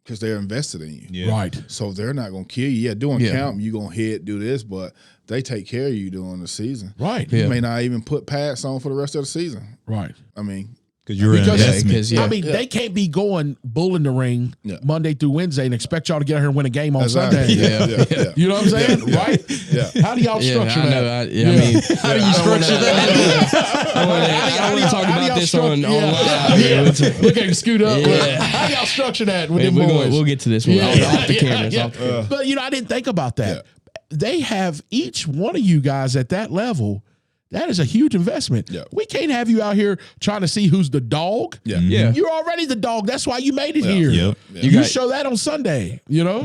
because they're invested in you. Yeah. Right. So they're not going to kill you. Yeah, doing camp, you're going to hit, do this, but they take care of you during the season. Right. You may not even put pads on for the rest of the season. Right. I mean, Because you're an investment. I mean, they can't be going bull in the ring Monday through Wednesday and expect y'all to get out here and win a game on Sunday. Yeah. You know what I'm saying? Right? Yeah. How do y'all structure that? I mean, how do you structure that? I want to talk about this on live. We can scoot up. How do y'all structure that with them boys? We'll get to this one off the cameras. But, you know, I didn't think about that. They have each one of you guys at that level. That is a huge investment. Yeah. We can't have you out here trying to see who's the dog. Yeah. Yeah. You're already the dog. That's why you made it here. Yep. You show that on Sunday, you know?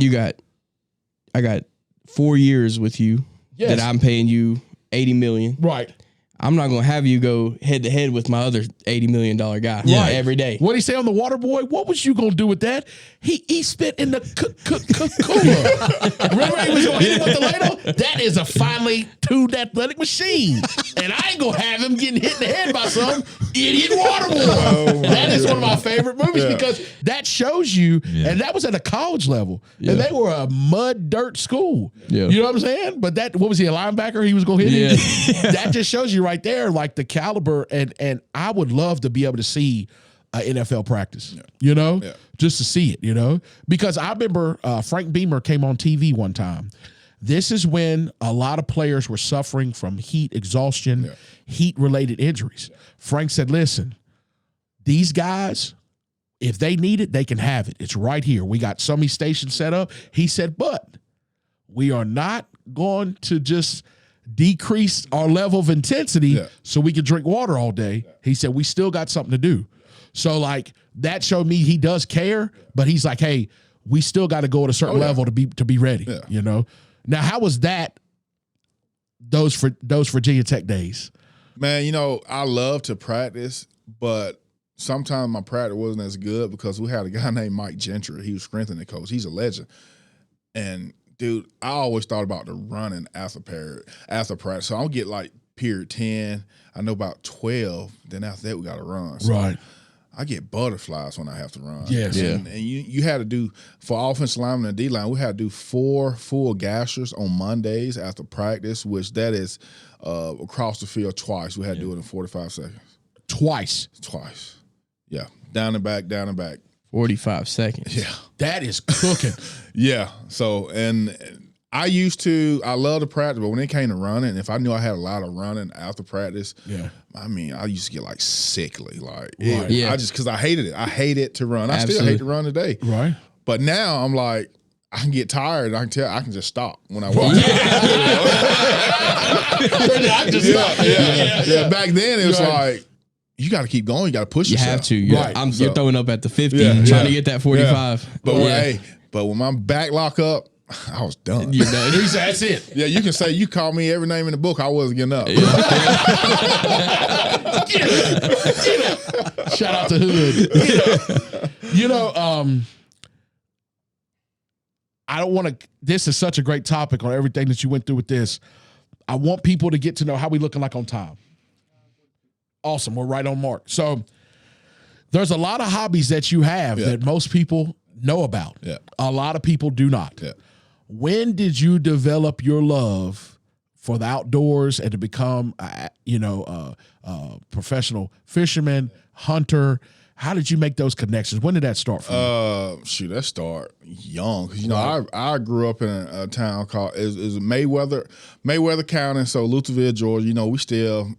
I got 4 years with you that I'm paying you $80 million. Right. I'm not gonna have you go head to head with my other $80 million guy every day. What did he say on the Waterboy? What was you gonna do with that? He spit in the cooler. Remember he was gonna hit him with the ladle? That is a finely tuned athletic machine, and I ain't gonna have him getting hit in the head by some idiot Waterboy. That is one of my favorite movies because that shows you, and that was at a college level, and they were a mud dirt school. Yeah. You know what I'm saying? But that, what was he, a linebacker? He was gonna hit him. That just shows you right there, like the caliber, and I would love to be able to see an NFL practice, you know, just to see it, you know, because I remember Frank Beamer came on TV one time. This is when a lot of players were suffering from heat exhaustion, heat-related injuries. Frank said, listen, these guys, if they need it, they can have it. It's right here. We got so many stations set up. He said, but we are not going to just decrease our level of intensity so we can drink water all day. He said, we still got something to do. So like that showed me he does care, but he's like, hey, we still got to go at a certain level to be ready, you know? Now, how was that those Virginia Tech days? Man, you know, I love to practice, but sometimes my practice wasn't as good because we had a guy named Mike Gentry. He was strengthening coach. He's a legend. And dude, I always thought about the running after practice. So I'll get like period 10. I know about 12. Then after that, we got to run. So right. I get butterflies when I have to run. Yes. And you had to do, for offensive lineman and D-line, we had to do 4 full gashers on Mondays after practice, which that is across the field twice. We had to do it in 45 seconds. Twice. Yeah. Down and back, down and back. 45 seconds. Yeah. That is cooking. Yeah. So, and I love to practice, but when it came to running, if I knew I had a lot of running after practice, I mean, I used to get like sickly. Like, because I hated it. I hated to run. I still hate to run today. Right. But now I'm like, I can get tired. I can just stop when I walk. I just stop. Yeah. Back then it was like, you got to keep going. You got to push yourself. You have to. You're throwing up at the 50, trying to get that 45. Yeah. But when my back lock up, I was done. You're done. That's it. Yeah, you can say you called me every name in the book. I wasn't getting up. Get it. Shout out to Hood. You know, I don't want to. This is such a great topic on everything that you went through with this. I want people to get to know how we looking like on time. Awesome. We're right on mark. So there's a lot of hobbies that you have that most people know about. Yeah. A lot of people do not. Yeah. When did you develop your love for the outdoors and to become, professional fisherman, hunter? How did you make those connections? When did that start for you? That start young. Cause I grew up in a town called is Mayweather County, so Lutherville, Georgia. We still,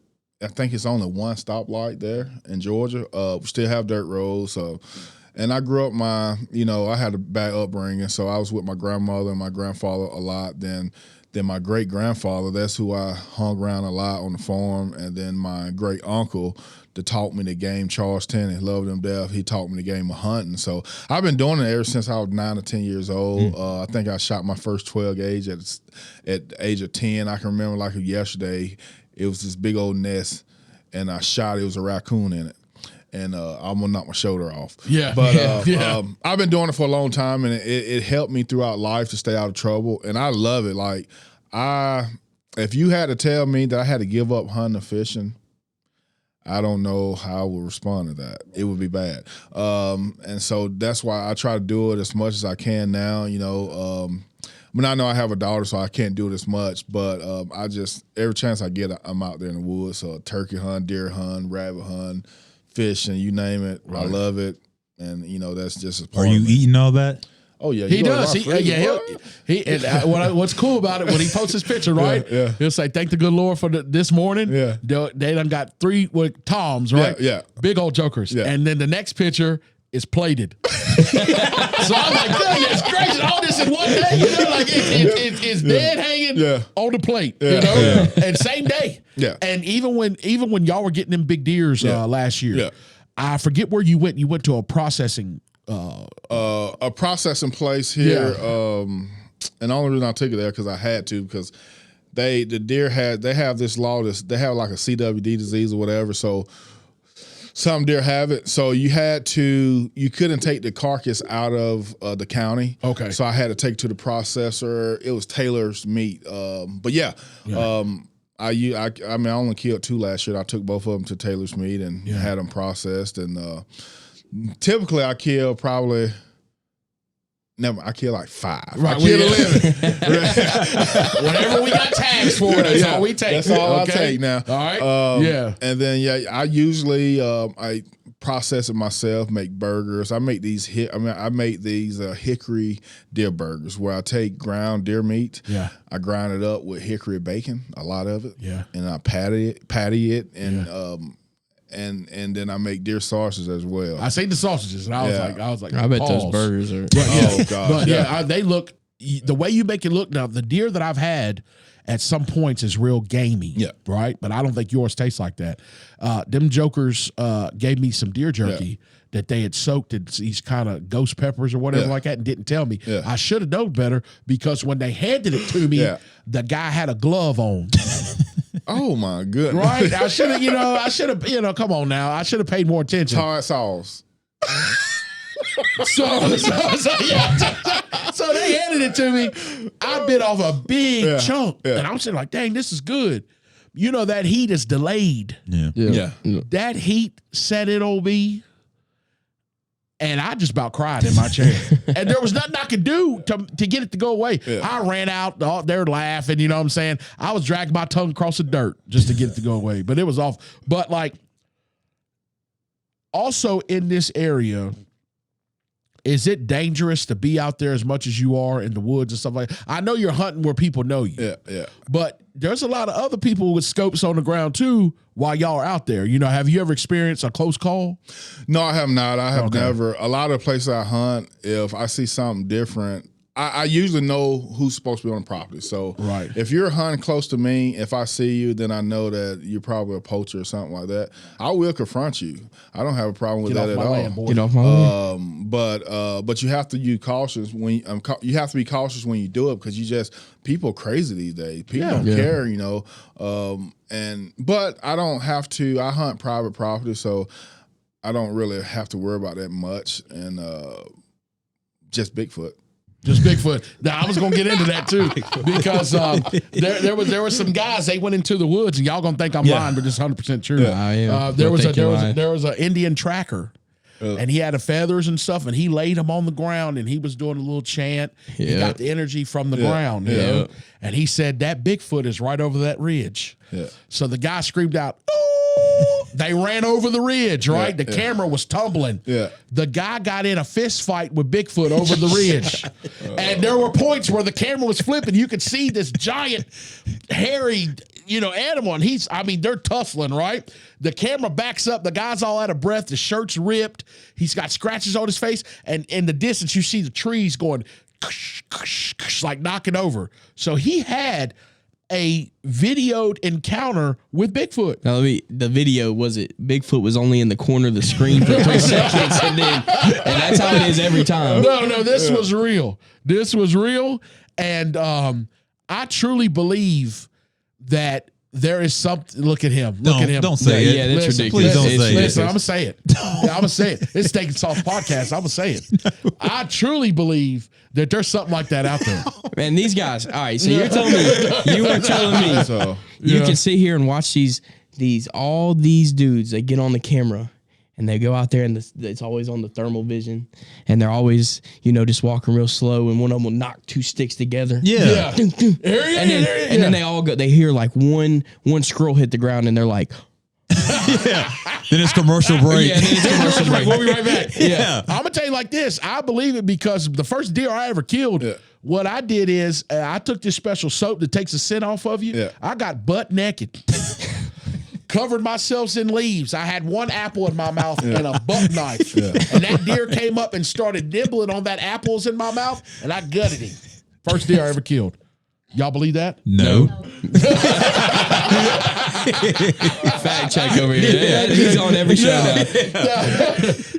I think it's only one stoplight there in Georgia. We still have dirt roads. So, and I grew up I had a bad upbringing, so I was with my grandmother and my grandfather a lot. Then my great grandfather, that's who I hung around a lot on the farm, and then my great uncle that taught me the game, Charles Tenney, loved him death. He taught me the game of hunting. So I've been doing it ever since I was 9 or 10 years old. I think I shot my first 12 gauge at the age of 10. I can remember like yesterday. It was this big old nest, and I shot it. It was a raccoon in it. And I'm gonna knock my shoulder off. Yeah, but I've been doing it for a long time, and it helped me throughout life to stay out of trouble. And I love it. Like if you had to tell me that I had to give up hunting or fishing, I don't know how I would respond to that. It would be bad. And so that's why I try to do it as much as I can now. I know I have a daughter, so I can't do it as much. But I just every chance I get, I'm out there in the woods. So turkey hunt, deer hunt, rabbit hunt, fishing, you name it. Right. I love it, and that's just as part. Are you eating all that? Oh yeah, he does. What's cool about it when he posts his picture, right? Yeah. He'll say, "Thank the good Lord for this morning." Yeah, they done got 3 with Toms, right? Yeah, big old jokers. Yeah. And then the next picture is plated. So I'm like, goodness gracious, all this in one day. It's dead hanging on the plate. And same day. Yeah. And even when y'all were getting them big deers last year, yeah. I forget where you went. You went to a processing. A processing place here, and the only reason I took it there because I had to, because the deer have this law they have like a CWD disease or whatever, so some deer have it. So you couldn't take the carcass out of the county. Okay. So I had to take it to the processor. It was Taylor's meat. But I only killed 2 last year. I took both of them to Taylor's meat and had them processed, and typically I kill I kill like 5. Right, I kill 11. Whatever we got tags for, that's all we take. That's all I take now. All right. And then I usually I process it myself, make burgers. I make these hickory deer burgers where I take ground deer meat. Yeah. I grind it up with hickory bacon, a lot of it. Yeah. And I patty it and and then I make deer sausages as well. I say the sausages, and I was like, I bet pause. those burgers are. Oh God! But they look the way you make it look. Now the deer that I've had at some points is real gamey, right? But I don't think yours tastes like that. Them jokers gave me some deer jerky that they had soaked in these kind of ghost peppers or whatever like that, and didn't tell me. Yeah. I should have known better, because when they handed it to me, the guy had a glove on. Oh my goodness! Right? I should have. Come on now. I should have paid more attention. Hard sauce. So they handed it to me. I bit off a big chunk, and I'm sitting like, "Dang, this is good." That heat is delayed. Yeah. That heat set in on me, and I just about cried in my chair. And there was nothing I could do to get it to go away. Yeah. I ran out. They're laughing. You know what I'm saying? I was dragging my tongue across the dirt just to get it to go away. But it was off. But also in this area, is it dangerous to be out there as much as you are in the woods and stuff like that? I know you're hunting where people know you. Yeah. But there's a lot of other people with scopes on the ground too while y'all are out there. Have you ever experienced a close call? No, I have not. I have never. A lot of the places I hunt, if I see something different, I usually know who's supposed to be on the property. So if you're hunting close to me, if I see you, then I know that you're probably a poacher or something like that. I will confront you. I don't have a problem with that at all. Get off my land. But you have to be cautious when you do it, because people are crazy these days. People don't care, but I don't have to. I hunt private property, so I don't really have to worry about that much, and just Bigfoot. Just Bigfoot. Now, I was gonna get into that too, because there were some guys, they went into the woods, and y'all gonna think I'm lying, but it's 100% true. I am. There was an Indian tracker and he had the feathers and stuff, and he laid them on the ground, and he was doing a little chant. He got the energy from the ground, you know? And he said that Bigfoot is right over that ridge. So the guy screamed out, "Ooh!" They ran over the ridge, right? The camera was tumbling. The guy got in a fist fight with Bigfoot over the ridge. And there were points where the camera was flipping. You could see this giant, hairy, animal. And they're tussling, right? The camera backs up. The guy's all out of breath. The shirt's ripped. He's got scratches on his face. And in the distance, you see the trees going, like knocking over. So he had a videoed encounter with Bigfoot. Now, the video Bigfoot was only in the corner of the screen for 3 seconds, and that's how it is every time. No, this was real. This was real, and I truly believe that there is something. Look at him. Look at him. Don't say it. Yeah, that's ridiculous. Please don't say it. Listen, I'm gonna say it. I'm gonna say it. It's Steak and Sauce podcast. I'm gonna say it. I truly believe that there's something like that out there. Man, these guys. All right, so you were telling me, So, you can sit here and watch all these dudes. They get on the camera and they go out there, and it's always on the thermal vision, and they're always, just walking real slow, and one of them will knock 2 sticks together. Yeah. And then they all go. They hear like one squirrel hit the ground, and they're like, Then it's commercial break. Yeah, then it's commercial break. We'll be right back. Yeah. I'm gonna tell you like this. I believe it because the first deer I ever killed, what I did is I took this special soap that takes the scent off of you. I got butt naked. Covered myself in leaves. I had one apple in my mouth and a buck knife. And that deer came up and started nibbling on that apples in my mouth, and I gutted him. First deer I ever killed. Y'all believe that? No. fact check over here. Yeah, he's on every show now.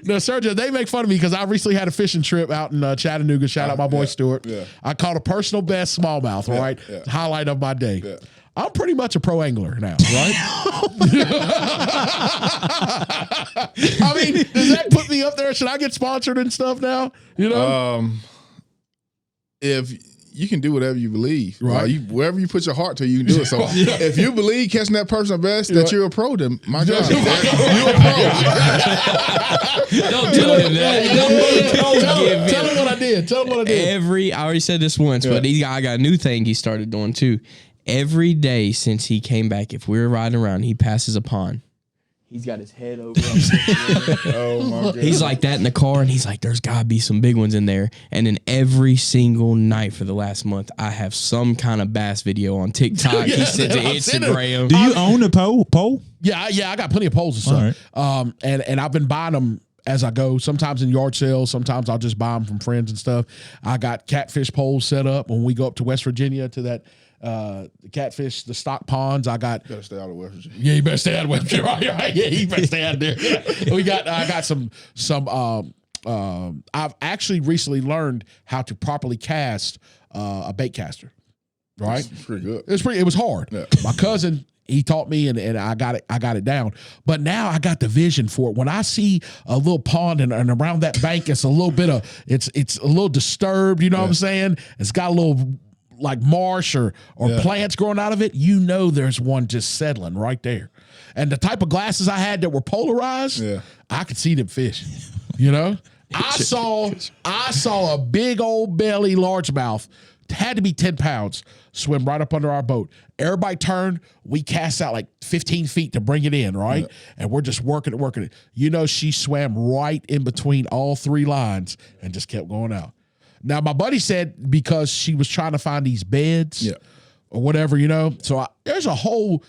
No, Sergio, they make fun of me because I recently had a fishing trip out in Chattanooga. Shout out my boy Stuart. I caught a personal best smallmouth, right? Highlight of my day. I'm pretty much a pro angler now, right? I mean, does that put me up there? Should I get sponsored and stuff now? If you can do whatever you believe, right? Wherever you put your heart to, you can do it. So if you believe catching that person best that you're a pro, then my God, you're a pro. Don't tell him that. Tell him what I did. Tell him what I did. I already said this once, but I got a new thing he started doing too. Every day since he came back, if we're riding around, he passes a pond. He's got his head over. Oh my God. He's like that in the car, and he's like, "There's got to be some big ones in there." And then every single night for the last month, I have some kind of bass video on TikTok. He sends it to Instagram. Do you own a pole? Yeah, I got plenty of poles and stuff. Right. And I've been buying them as I go. Sometimes in yard sales, sometimes I'll just buy them from friends and stuff. I got catfish poles set up when we go up to West Virginia to that. The catfish, the stock ponds. I got. You better stay out of West Virginia. Yeah, you better stay out of West Virginia. Right. Yeah, you better stay out there. I got some. I've actually recently learned how to properly cast a bait caster. Right, it's pretty good. It was hard. Yeah. My cousin, he taught me, and I got it down. But now I got the vision for it. When I see a little pond and around that bank, it's a little bit of it's a little disturbed. You know what I'm saying? It's got a little. Like marsh or plants growing out of it, there's one just settling right there. And the type of glasses I had that were polarized, I could see them fish. I saw a big old belly largemouth, had to be 10 pounds, swim right up under our boat. Everybody turned, we cast out like 15 feet to bring it in, right? And we're just working it. She swam right in between all 3 lines and just kept going out. Now, my buddy said because she was trying to find these beds or whatever, So there's a whole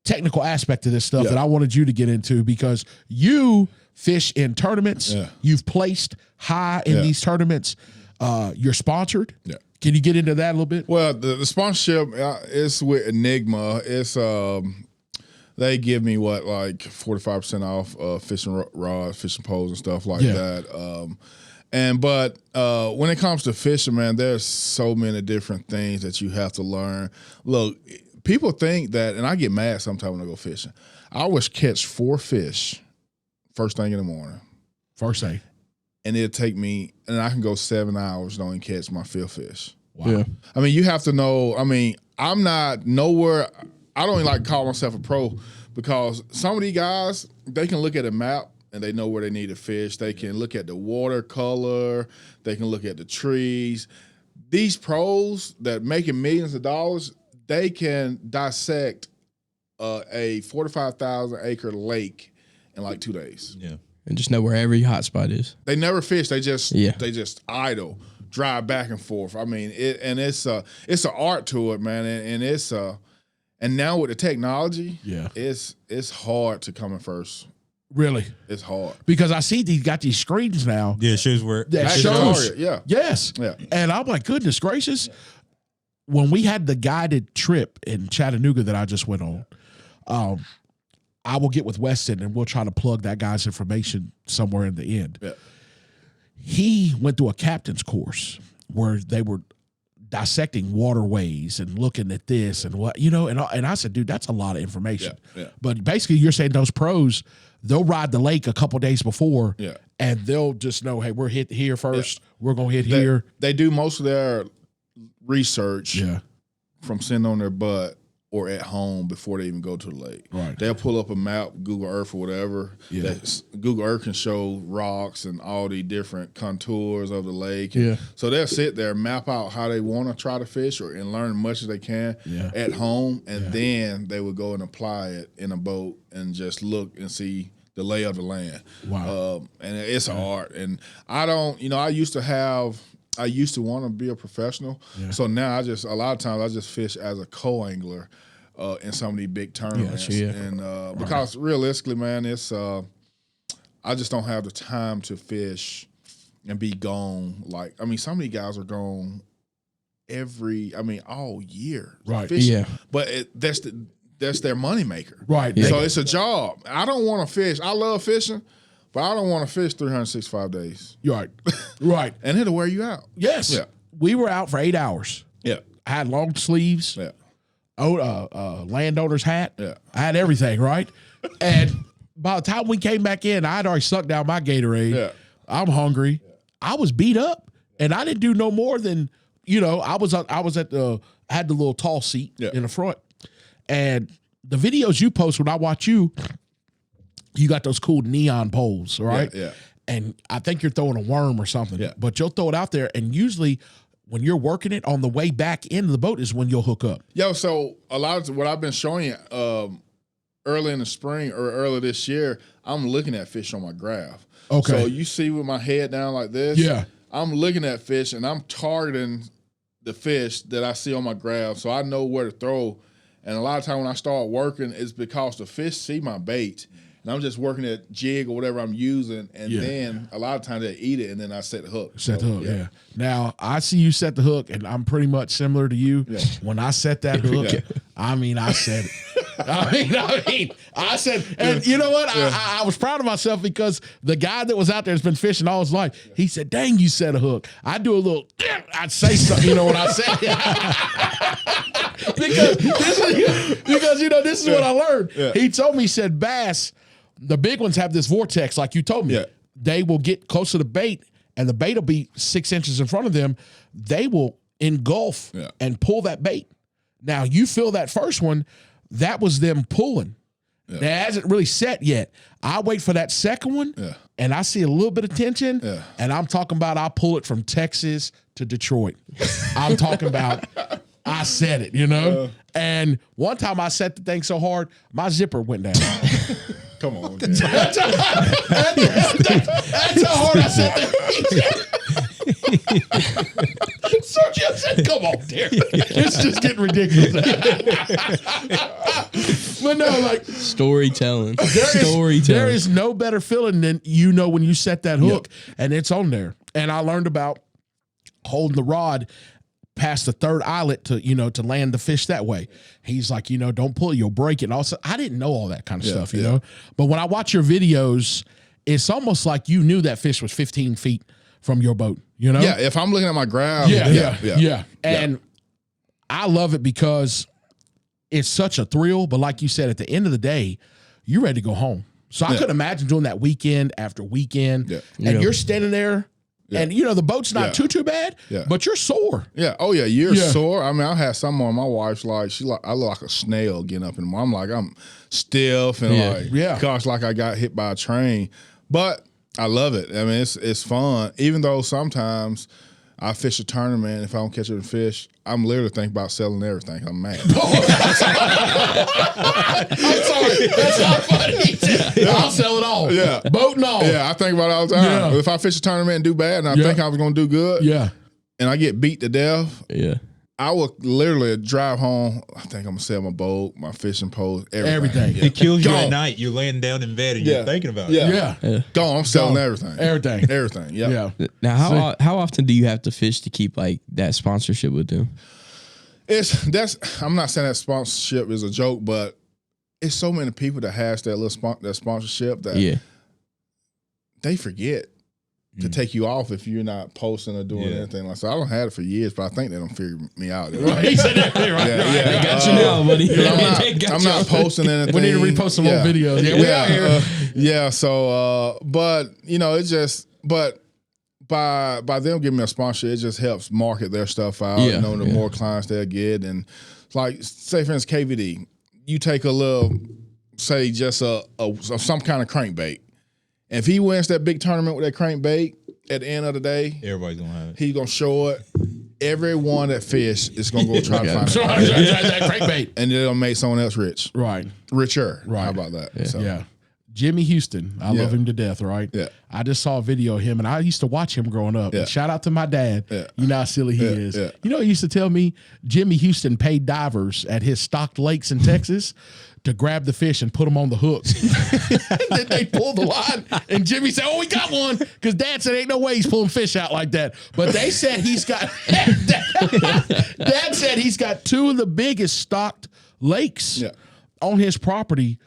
technical aspect to this stuff that I wanted you to get into because you fish in tournaments. You've placed high in these tournaments. You're sponsored. Can you get into that a little bit? Well, the sponsorship is with Enigma. It's they give me like 45% off fishing rods, fishing poles, and stuff like that. But when it comes to fishing, man, there's so many different things that you have to learn. Look, people think that, and I get mad sometimes when I go fishing. I always catch 4 fish first thing in the morning. First thing. And it'll take me, and I can go 7 hours, don't even catch my 5th fish. Wow. Yeah. I mean, you have to know, I'm not nowhere, I don't even like to call myself a pro because some of these guys, they can look at a map and they know where they need to fish. They can look at the watercolor. They can look at the trees. These pros that making millions of dollars, they can dissect a 45,000 acre lake in like 2 days. Yeah, and just know where every hot spot is. They never fish. They just idle, drive back and forth. I mean, it's an art to it, man, and it's and now with the technology, it's hard to come in first. Really, it's hard because I see these got these screens now. Yeah, it shows where that shows. Yeah, yes, yeah, and I'm like, goodness gracious. When we had the guided trip in Chattanooga that I just went on, I will get with Weston and we'll try to plug that guy's information somewhere in the end. Yeah. He went through a captain's course where they were dissecting waterways and looking at this and what, and I said, dude, that's a lot of information. Yeah. But basically you're saying those pros, they'll ride the lake a couple days before and they'll just know, hey, we're hit here first. Yeah. We're going to hit here. They do most of their research from sitting on their butt or at home before they even go to the lake. Right. They'll pull up a map, Google Earth or whatever. Yeah. Google Earth can show rocks and all the different contours of the lake. Yeah. So they'll sit there, map out how they want to try to fish and learn as much as they can at home, and then they would go and apply it in a boat and just look and see the lay of the land. Wow. And it's an art. And I don't, I used to want to be a professional. Yeah. So now a lot of times I just fish as a co-angler in some of these big tournaments. And because realistically, man, it's I just don't have the time to fish and be gone. Like, some of these guys are gone all year. Right. Fishing. Yeah. But that's their moneymaker. Right. So it's a job. I don't want to fish. I love fishing. But I don't want to fish 365 days. Right. Right. And it'll wear you out. Yes. Yeah. We were out for 8 hours. Yeah. I had long sleeves. Yeah. Landowner's hat. Yeah. I had everything, right? And by the time we came back in, I had already sucked down my Gatorade. Yeah. I'm hungry. I was beat up. And I didn't do no more than, I had the little tall seat in the front. And the videos you post when I watch you got those cool neon poles, right? Yeah. And I think you're throwing a worm or something. Yeah. But you'll throw it out there, and usually when you're working it on the way back into the boat is when you'll hook up. Yo, so a lot of what I've been showing you early in the spring or early this year, I'm looking at fish on my graph. Okay. So you see with my head down like this? Yeah. I'm looking at fish, and I'm targeting the fish that I see on my graph, so I know where to throw. And a lot of time when I start working, it's because the fish see my bait. And I'm just working at jig or whatever I'm using, and then a lot of times they eat it, and then I set the hook. Set the hook, yeah. Now, I see you set the hook, and I'm pretty much similar to you. Yeah. When I set that hook, I said it. I said, and you know what? I was proud of myself because the guy that was out there has been fishing all his life. He said, dang, you set a hook. I do a little, I'd say something, when I say it. because this is what I learned. Yeah. He told me, he said, bass, the big ones have this vortex, like you told me. Yeah. They will get close to the bait, and the bait will be 6 inches in front of them. They will engulf and pull that bait. Now, you feel that first one, that was them pulling. Yeah. That hasn't really set yet. I wait for that second one, and I see a little bit of tension, and I'm talking about I pull it from Texas to Detroit. I'm talking about I set it, And one time I set the thing so hard, my zipper went down. Come on, that's how hard I set that. Sergio said, come on, Derek. It's just getting ridiculous. But no, like storytelling. There is no better feeling than when you set that hook and it's on there. And I learned about holding the rod past the third eyelet to land the fish that way. He's like, don't pull it, you'll break it. And also, I didn't know all that kind of stuff, you know. But when I watch your videos, it's almost like you knew that fish was 15 feet from your boat, Yeah, if I'm looking at my graph. Yeah. And I love it because it's such a thrill. But like you said, at the end of the day, you're ready to go home. So I could imagine doing that weekend after weekend. Yeah. And you're standing there. Yeah. And the boat's not too bad, but you're sore. Yeah. Oh yeah, you're sore. I had some on my wife's I look like a snail getting up, and I'm stiff and gosh, like I got hit by a train. But I love it. I mean, it's fun. Even though sometimes I fish a tournament, if I don't catch a fish, I'm literally thinking about selling everything. I'm mad. I'm sorry. That's not funny. I'll sell it all. Yeah. Boat and all. Yeah, I think about it all the time. Yeah. If I fish a tournament and do bad and I think I was going to do good, and I get beat to death, I would literally drive home. I think I'm going to sell my boat, my fishing post, everything. It kills you at night. You're laying down in bed and you're thinking about it. Yeah. Gone. I'm selling everything. Everything. Yeah. Now, how often do you have to fish to keep like that sponsorship with them? I'm not saying that sponsorship is a joke, but it's so many people that has that little that sponsorship that they forget to take you off if you're not posting or doing anything like so. I don't have it for years, but I think they don't figure me out. Right. He said that right. They got you now, buddy. I'm not posting anything. We need to repost some more videos. Yeah, we out here. So, but you know, it's just, but by them giving me a sponsor, it just helps market their stuff out. You know, the more clients they'll get, and like say for instance, KVD, you take a little, say just some kind of crankbait. If he wins that big tournament with that crankbait, at the end of the day, everybody's gonna have it. He's gonna show it. Everyone that fish is gonna go try to find that crankbait, and it'll make someone else rich. Right, richer. Right. How about that? Yeah. So. Jimmy Houston, I love him to death. Right. Yeah. I just saw a video of him, and I used to watch him growing up. And shout out to my dad. Yeah. You know how silly he is. Yeah. You know, he used to tell me Jimmy Houston paid divers at his stocked lakes in Texas to grab the fish and put them on the hooks. And then they pull the line, and Jimmy said, "Oh, we got one," because Dad said, "Ain't no way he's pulling fish out like that." But they said he's got. Dad said he's got two of the biggest stocked lakes on his property.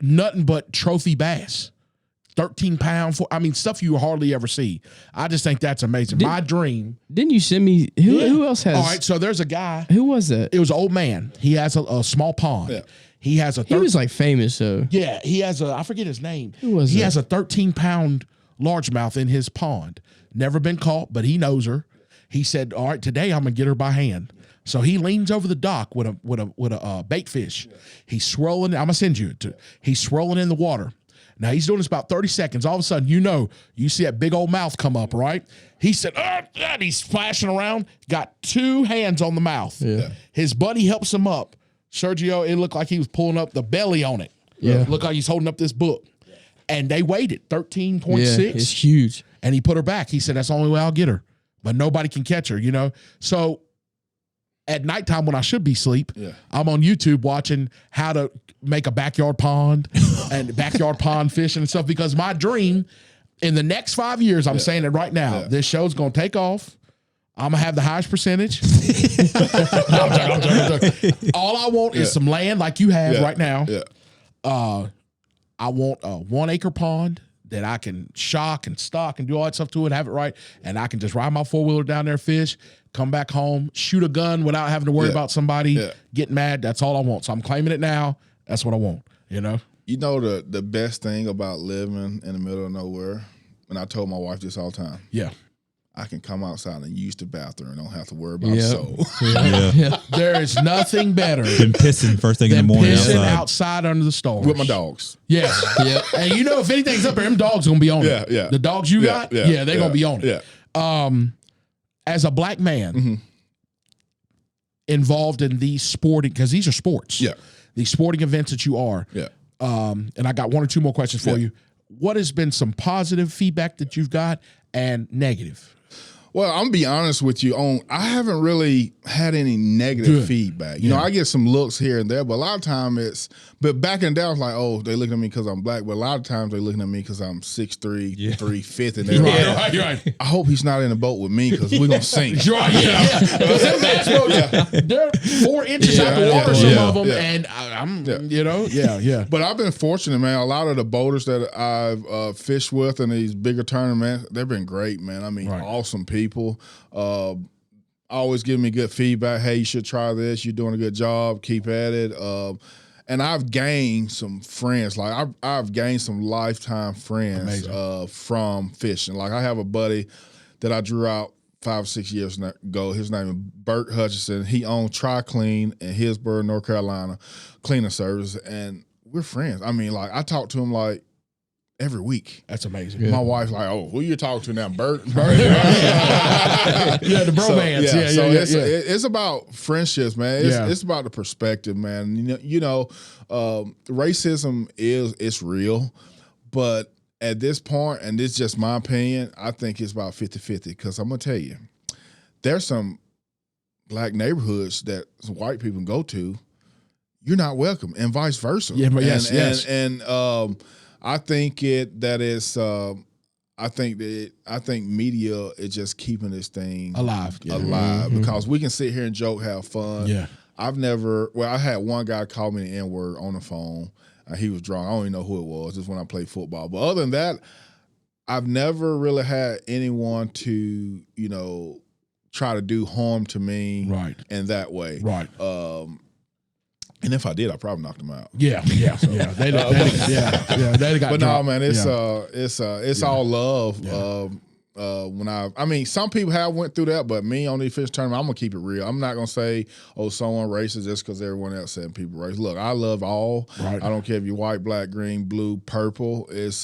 Nothing but trophy bass, 13-pound. Stuff you hardly ever see. I just think that's amazing. My dream. Didn't you send me? Who else has? All right, so there's a guy. Who was that? It was an old man. He has a small pond. Yeah. He has a. He was like famous though. Yeah, he has a. I forget his name. Who was? He has a 13-pound largemouth in his pond. Never been caught, but he knows her. He said, "All right, today I'm gonna get her by hand." So he leans over the dock with a bait fish. He's swirling. I'm gonna send you it. He's swirling in the water. Now he's doing this about 30 seconds. All of a sudden, you see that big old mouth come up, right? He said, and he's splashing around. Got two hands on the mouth. Yeah. His buddy helps him up. Sergio, it looked like he was pulling up the belly on it. Yeah, looked like he's holding up this book. And they waited 13.6. Yeah, it's huge. And he put her back. He said, "That's the only way I'll get her. But nobody can catch her." So. At nighttime when I should be asleep, I'm on YouTube watching how to make a backyard pond and backyard pond fishing and stuff, because my dream in the next 5 years, I'm saying it right now, this show's going to take off. I'm going to have the highest percentage. I'm joking. All I want is some land like you have right now. Yeah. I want a 1 acre pond that I can shock and stock and do all that stuff to it, have it right, and I can just ride my 4-wheeler down there, fish, come back home, shoot a gun without having to worry about somebody getting mad. That's all I want. So I'm claiming it now. That's what I want, You know the best thing about living in the middle of nowhere, and I told my wife this all the time. Yeah. I can come outside and use the bathroom and don't have to worry about soul. There is nothing better than pissing first thing in the morning outside under the stars. With my dogs. Yes. And if anything's up there, them dogs going to be on it. Yeah. The dogs you got, they're going to be on it. Yeah. As a black man involved in these sporting, because these are sports. Yeah. These sporting events that you are. Yeah. And I got 1 or 2 more questions for you. What has been some positive feedback that you've got and negative? Well, I'm gonna be honest with you. I haven't really had any negative feedback. You know, I get some looks here and there, but a lot of time but back in the day, I was like, oh, they looking at me because I'm black. But a lot of times they looking at me because I'm 6'3", 350. And they're right. I hope he's not in the boat with me because we're gonna sink. Right, because them bass boats, they're 4 inches out the water, some of them, and I'm, But I've been fortunate, man. A lot of the boaters that I've fished with in these bigger tournaments, they've been great, man. I mean, awesome people. Always give me good feedback. Hey, you should try this. You're doing a good job. Keep at it. And I've gained some friends. Like I've gained some lifetime friends from fishing. Like I have a buddy that I drew out 5 or 6 years ago. His name is Bert Hutchinson. He owned Tri-Clean in Hillsborough, North Carolina, cleaning service, and we're friends. I mean, like I talk to him like every week. That's amazing. My wife's like, "Oh, who you talking to now, Bert?" The bromance. It's about friendships, man. It's about the perspective, man. Racism it's real, but at this point, and this is just my opinion, I think it's about 50-50. Because I'm gonna tell you, there's some black neighborhoods that some white people go to, you're not welcome, and vice versa. Yeah, but yes. I think I think media is just keeping this thing alive, because we can sit here and joke, have fun. Yeah, I had one guy call me the N-word on the phone. He was drunk. I don't even know who it was. Just when I played football. But other than that, I've never really had anyone to try to do harm to me, in that way, right. And if I did, I probably knocked them out. They got. But dropped. no, man, it's all love. Some people have went through that, but me on the fish tournament, I'm gonna keep it real. I'm not gonna say, "Oh, someone racist," just because everyone else said people racist. Look, I love all. Right. I don't care if you're white, black, green, blue, purple. It's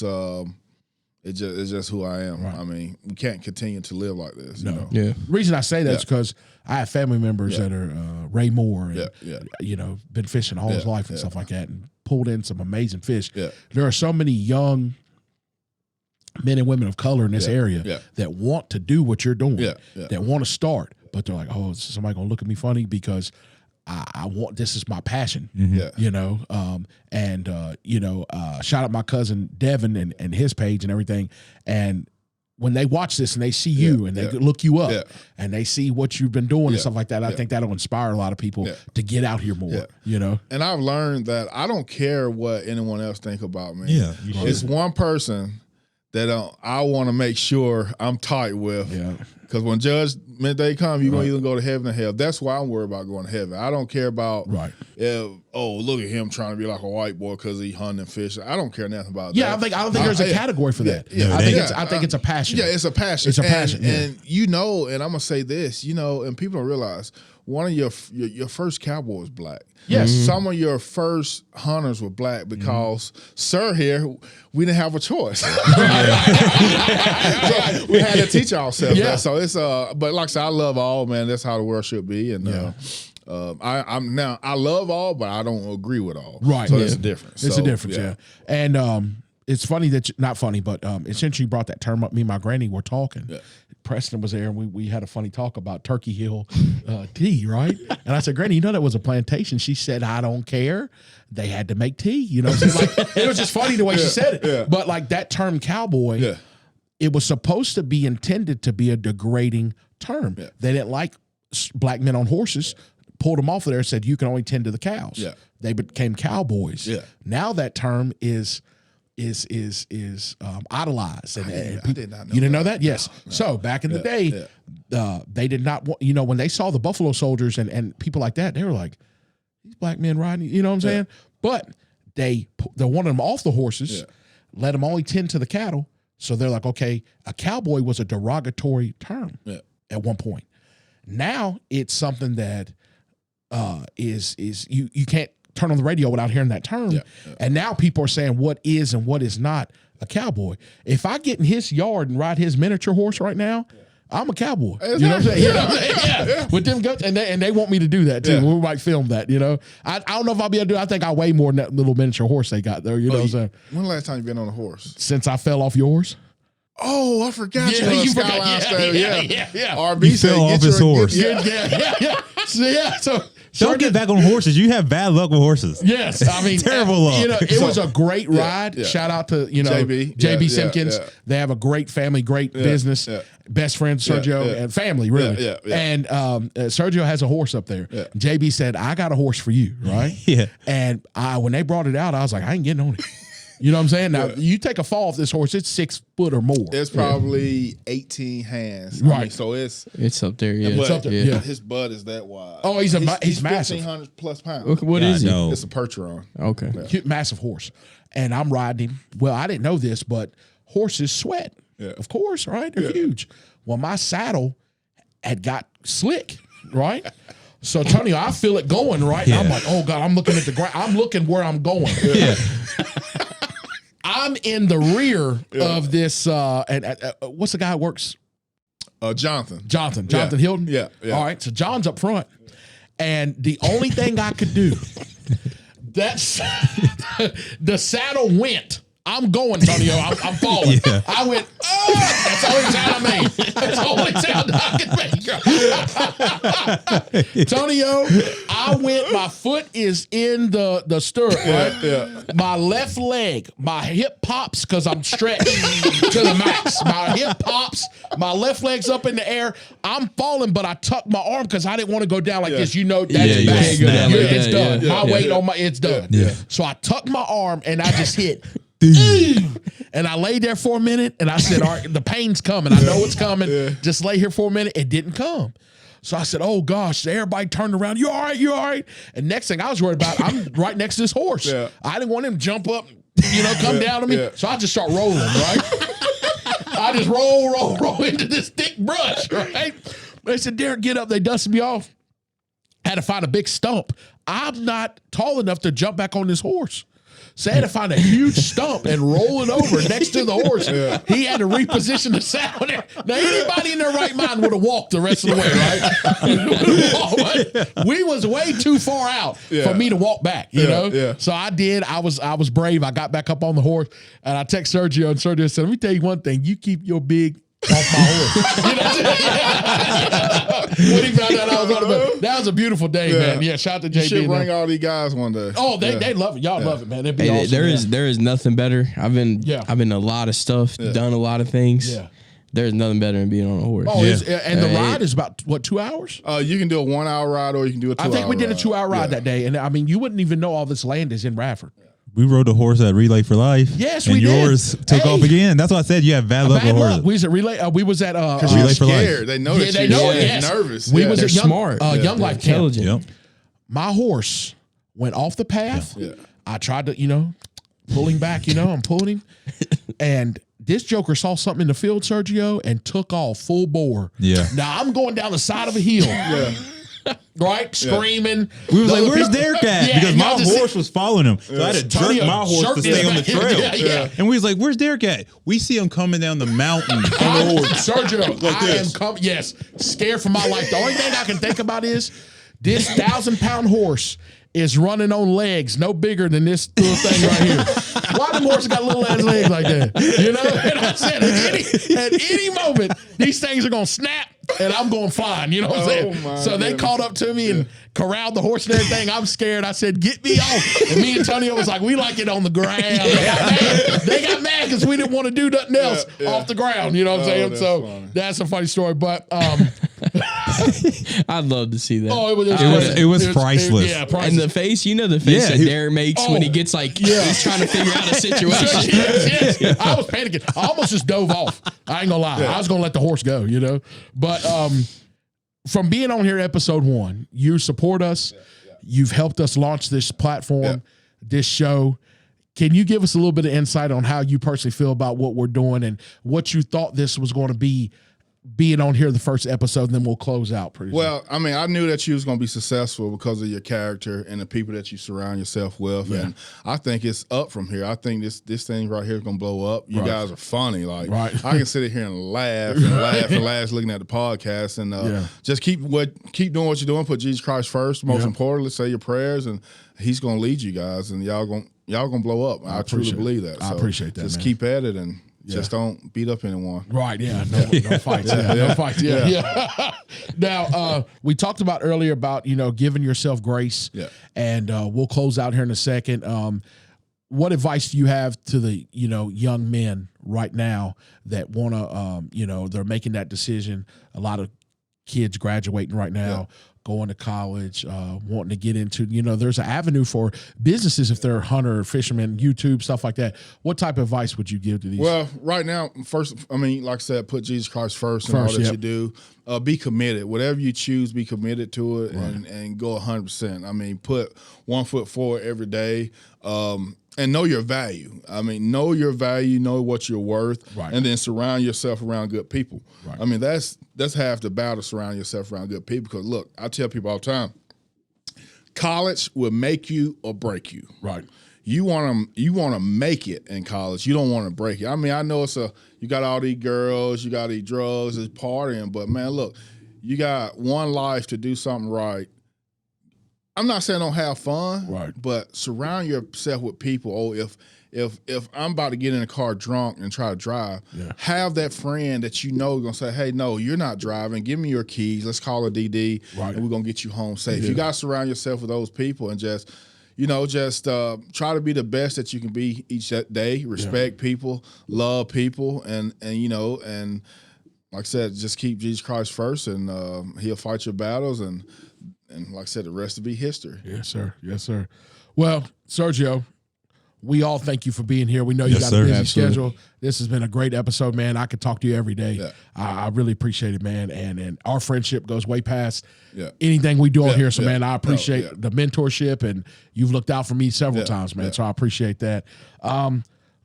just who I am. Right. I mean, we can't continue to live like this. No. The reason I say that is because I have family members that are Ray Moore and been fishing all his life and stuff like that, and pulled in some amazing fish. Yeah. There are so many young men and women of color in this area that want to do what you're doing, that want to start, but they're like, "Oh, is somebody gonna look at me funny because I want, this is my passion." Shout out my cousin Devin and his page and everything. And when they watch this and they see you and they look you up and they see what you've been doing and stuff like that, I think that'll inspire a lot of people to get out here more. And I've learned that I don't care what anyone else think about me. It's one person that I want to make sure I'm tight with. Because when judgment day comes, you're going to either go to heaven or hell. That's why I'm worried about going to heaven. I don't care about, look at him trying to be like a white boy because he hunting and fishing. I don't care nothing about that. I don't think there's a category for that. I think it's a passion. Yeah, it's a passion. It's a passion. And and I'm going to say this, and people don't realize, one of your first cowboy was black. Yes. Some of your first hunters were black because Sir here, we didn't have a choice. So we had to teach ourselves that. So it's but like I said, I love all, man. That's how the world should be. And I love all, but I don't agree with all. Right. So there's a difference. It's a difference, And it's funny that not funny, but essentially you brought that term up. Me and my granny were talking. Yeah. Preston was there, and we had a funny talk about Turkey Hill tea, right? And I said, "Granny, that was a plantation." She said, "I don't care. They had to make tea." So it was just funny the way she said it. Yeah. But like that term cowboy, it was supposed to be intended to be a degrading term. Yeah. They didn't like black men on horses. Pulled them off of there and said, "You can only tend to the cows." Yeah. They became cowboys. Yeah. Now that term is idolized, and I did not know. You didn't know that? Yes. No. So back in the day, they did not want. When they saw the Buffalo Soldiers and people like that, they were like, "These black men riding." You know what I'm saying? But they wanted them off the horses, let them only tend to the cattle. So they're like, okay, a cowboy was a derogatory term at one point. Now it's something that is you can't turn on the radio without hearing that term. Yeah, yeah. And now people are saying what is and what is not a cowboy. If I get in his yard and ride his miniature horse right now, I'm a cowboy. Exactly. You know what I'm saying? Yeah. With them guts, and they want me to do that too. Yeah. We might film that, I don't know if I'll be able to do it. I think I weigh more than that little miniature horse they got there. You know what I'm saying? When the last time you been on a horse? Since I fell off yours. Oh, I forgot you Skyline Stable. Yeah. RB he fell off his horse. So don't get back on horses. You have bad luck with horses. Yes, I mean terrible luck. It was a great ride. Yeah. Shout out to JB Simpkins. Yeah. They have a great family, great business. Yeah. Best friend Sergio and family really. Yeah. And Sergio has a horse up there. Yeah. JB said, "I got a horse for you," right? Yeah. And when they brought it out, I was like, I ain't getting on it. You know what I'm saying? Now, you take a fall off this horse, it's 6 foot or more. It's probably 18 hands. Right. I mean, so it's up there, yeah. It's up there, yeah. His butt is that wide. Oh, he's massive. 1,500 plus pounds. What is he? It's a Percheron. Okay. Yeah. Massive horse. And I'm riding him. Well, I didn't know this, but horses sweat. Yeah. Of course, right? They're huge. Well, my saddle had got slick, right? So, Tony, I feel it going, right? Yeah. I'm like, oh, God, I'm looking at the ground. I'm looking where I'm going. Yeah. I'm in the rear of this. And what's the guy who works? Jonathan Hilton. Yeah. All right. So John's up front, and the only thing I could do, that's the saddle went. I'm going, Tonio. I'm falling. Yeah. I went, oh, that's the only sound I made. That's the only sound I could make. Tonio, I went, my foot is in the stirrup, right? Yeah. My left leg, my hip pops because I'm stretched to the max. My hip pops, my left leg's up in the air. I'm falling, but I tucked my arm because I didn't want to go down like this. You know, that's bad. It's done. My weight on it's done. Yeah. So I tucked my arm and I just hit. And I laid there for a minute and I said, all right, the pain's coming. I know it's coming. Just lay here for a minute. It didn't come. So I said, oh gosh, everybody turned around. You all right? You all right? And next thing I was worried about, I'm right next to this horse. I didn't want him to jump up, come down to me. So I just start rolling, right? I just roll into this thick brush, right? They said, Derek, get up. They dusted me off. Had to find a big stump. I'm not tall enough to jump back on this horse. So I had to find a huge stump and roll it over next to the horse. He had to reposition the saddle there. Now, anybody in their right mind would have walked the rest of the way, right? We was way too far out for me to walk back, you know? So I did. I was brave. I got back up on the horse, and I text Sergio, and Sergio said, let me tell you one thing. You keep your big off my horse. When he found out I was on the boat. That was a beautiful day, man. Yeah, shout out to JB. You should bring all these guys one day. Oh, they love it. Y'all love it, man. It'd be awesome. There is nothing better. I've been a lot of stuff, done a lot of things. Yeah. There's nothing better than being on a horse. Oh, and the ride is about, what, 2 hours? You can do a 1 hour ride or you can do a 2 hour ride. I think we did a 2 hour ride that day. And I mean, you wouldn't even know all this land is in Radford. We rode a horse at Relay for Life. Yes, we did. And yours took off again. That's why I said you have bad luck with horses. We was at Relay. We was at Relay for Life. They know that you're nervous. We was at smart. Young Life Camp. Yep. My horse went off the path. Yeah. I tried to, pull him back. I'm pulling him, and this joker saw something in the field, Sergio, and took off full bore. Yeah. Now I'm going down the side of a hill. Right, screaming. We was like, "Where's Derek at?" Because my horse was following him, so I had to jerk my horse to stay on the trail. And we was like, "Where's Derek at?" We see him coming down the mountain. Sergio, I am coming. Yes, scared for my life. The only thing I can think about is this 1,000-pound horse is running on legs no bigger than this little thing right here. Why them horses got little ass legs like that? And I said, at any moment, these things are gonna snap. And I'm going flying, you know what I'm saying? So they called up to me and corralled the horse and everything. I'm scared. I said, get me off. And me and Tonio was like, we like it on the ground. They got mad because we didn't want to do nothing else off the ground, you know what I'm saying? So that's a funny story. But I'd love to see that. Oh, it was priceless. Priceless. And the face, the face that Derek makes when he gets he's trying to figure out a situation. Yes. I was panicking. I almost just dove off. I ain't gonna lie. I was gonna let the horse go, But from being on here episode 1, you support us. You've helped us launch this platform, this show. Can you give us a little bit of insight on how you personally feel about what we're doing and what you thought this was going to be being on here the first episode, and then we'll close out pretty soon? Well, I mean, I knew that you was going to be successful because of your character and the people that you surround yourself with. Yeah. And I think it's up from here. I think this thing right here is going to blow up. You guys are funny. I can sit here and laugh and laugh and laugh looking at the podcast and just keep doing what you're doing. Put Jesus Christ first. Most importantly, say your prayers, and he's going to lead you guys, and y'all gonna blow up. I truly believe that. So I appreciate that. Just keep at it and just don't beat up anyone. Right, no fights. No fights. Yeah. Now, we talked about earlier about, giving yourself grace. Yeah. And we'll close out here in a second. What advice do you have to the, young men right now that want to, they're making that decision? A lot of kids graduating right now. Yeah. Going to college, wanting to get into, there's an avenue for businesses if they're hunter, fisherman, YouTube, stuff like that. What type of advice would you give to these? Well, right now, first, like I said, put Jesus Christ first in all that you do. Be committed. Whatever you choose, be committed to it and go 100%. I mean, put 1 foot forward every day. And know your value. I mean, know your value, know what you're worth, and then surround yourself around good people. Right. I mean, that's half the battle, surround yourself around good people. Because, look, I tell people all the time, college will make you or break you. Right. you want to make it in college. You don't want to break it. I mean, I know you got all these girls, you got these drugs, it's partying, but man, look, you got one life to do something right. I'm not saying don't have fun, right, but surround yourself with people. Oh, if I'm about to get in a car drunk and try to drive, have that friend that you know is going to say, hey, no, you're not driving. Give me your keys. Let's call a DD, and we're going to get you home safe. You got to surround yourself with those people and just try to be the best that you can be each day. Respect people, love people, and like I said, just keep Jesus Christ first, and he'll fight your battles, and like I said, the rest will be history. Yes, sir. Yes, sir. Well, Sergio, we all thank you for being here. We know you got a busy schedule. This has been a great episode, man. I could talk to you every day. Yeah. I really appreciate it, man. And our friendship goes way past anything we do on here. So, man, I appreciate the mentorship, and you've looked out for me several times, man. So I appreciate that.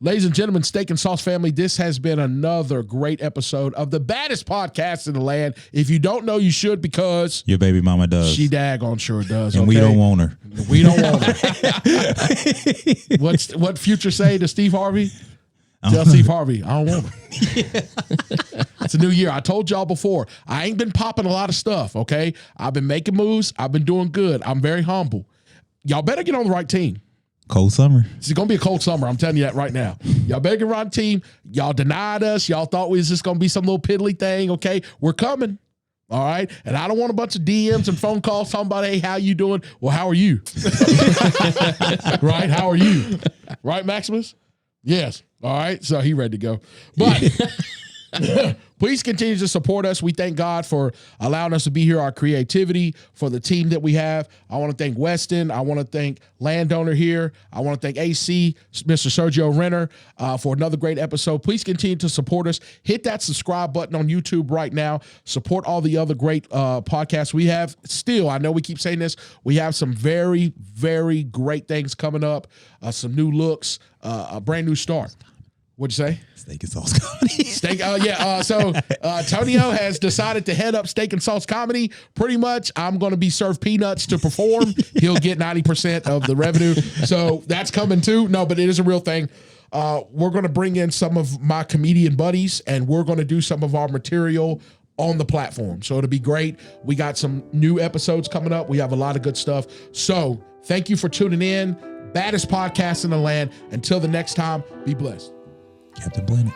Ladies and gentlemen, Steak and Sauce family, this has been another great episode of the baddest podcast in the land. If you don't know, you should, because your baby mama does. She daggone sure does. And we don't want her. We don't want her. What Future say to Steve Harvey? Tell Steve Harvey, I don't want her. It's a new year. I told y'all before, I ain't been popping a lot of stuff, okay? I've been making moves. I've been doing good. I'm very humble. Y'all better get on the right team. Cold summer. It's going to be a cold summer. I'm telling you that right now. Y'all better get around the team. Y'all denied us. Y'all thought we was just going to be some little piddly thing. Okay, we're coming. All right. And I don't want a bunch of DMs and phone calls talking about, hey, how you doing? Well, how are you? Right? How are you? Right, Maximus? Yes. All right. So he ready to go. But please continue to support us. We thank God for allowing us to be here, our creativity, for the team that we have. I want to thank Weston. I want to thank Landowner here. I want to thank AC, Mr. Sergio Render, for another great episode. Please continue to support us. Hit that subscribe button on YouTube right now. Support all the other great podcasts we have. Still, I know we keep saying this, we have some very, very great things coming up, some new looks, a brand new start. What'd you say? Steak and Sauce Comedy. So Tonio has decided to head up Steak and Sauce Comedy. Pretty much, I'm going to be served peanuts to perform. He'll get 90% of the revenue. So that's coming too. No, but it is a real thing. We're going to bring in some of my comedian buddies, and we're going to do some of our material on the platform. So it'll be great. We got some new episodes coming up. We have a lot of good stuff. So thank you for tuning in. Baddest podcast in the land. Until the next time, be blessed. Captain Planet.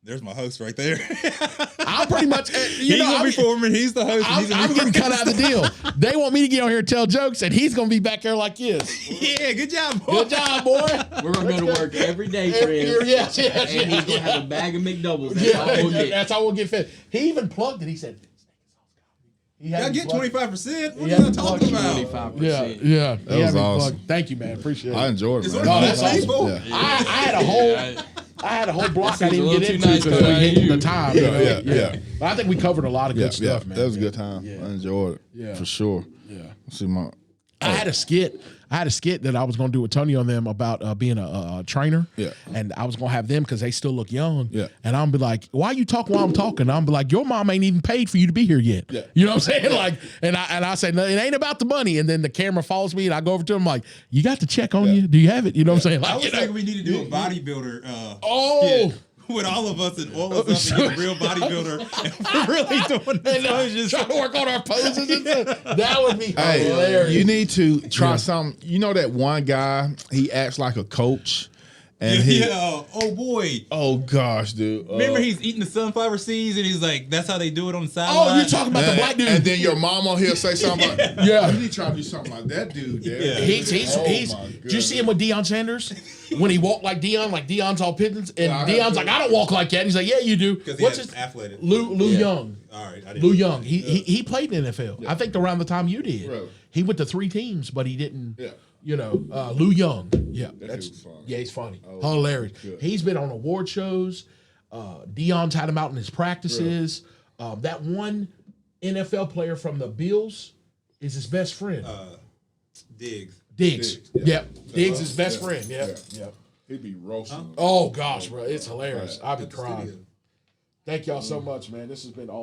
There's my host right there. I'm pretty much, he's gonna be performing. He's the host. I'm getting cut out of the deal. They want me to get on here and tell jokes, and he's gonna be back there like this. Yeah, good job, boy. Good job, boy. We're gonna go to work every day for him. Yes. And he's gonna have a bag of McDoubles. That's all we'll get fed. He even plugged it. He said, "I get 25%. What are you talking about?" 25%. Yeah. That was awesome. Thank you, man. Appreciate it. I enjoyed it, man. No, that's awesome. Yeah. I had a whole block I didn't get into because we hit the time. Yeah. But I think we covered a lot of good stuff, man. That was a good time. I enjoyed it. For sure. Yeah. See my. I had a skit that I was going to do with Tony on them about being a trainer. Yeah. And I was going to have them because they still look young. Yeah. And I'm be like, why you talk while I'm talking? I'm be like, your mom ain't even paid for you to be here yet. Yeah. You know what I'm saying? Like, and I say, no, it ain't about the money. And then the camera follows me and I go over to him like, you got the check on you? Do you have it? You know what I'm saying? Like, I was thinking we need to do a bodybuilder skit with all of us and all of us being a real bodybuilder. And we're really doing this. Just trying to work on our poses and stuff. That would be hilarious. You need to try something. You know that one guy, he acts like a coach, And oh boy. Oh gosh, dude. Remember he's eating the sunflower seeds and he's like, that's how they do it on the sideline. Oh, you're talking about the black dude. And then your mom on here say something like, yeah. You need to try to do something like that dude there. Yeah. He's did you see him with Deion Sanders? When he walked like Deion's all pigeons, and Deion's like, I don't walk like that. He's like, yeah, you do. What's his athletic? Lou Young. All right, Lou Young. He played in the NFL. Yeah. I think around the time you did. Really? He went to 3 teams, but he didn't. Yeah. You know, Lou Young. Yeah, that's funny. Yeah, he's funny. Hilarious. Good. He's been on award shows. Deion's had him out in his practices. Really? That one NFL player from the Bills is his best friend. Diggs. Yeah. Diggs is his best friend. Yeah. He'd be roasting. Oh gosh, bro, it's hilarious. I'd be crying. Thank y'all so much, man. This has been awesome.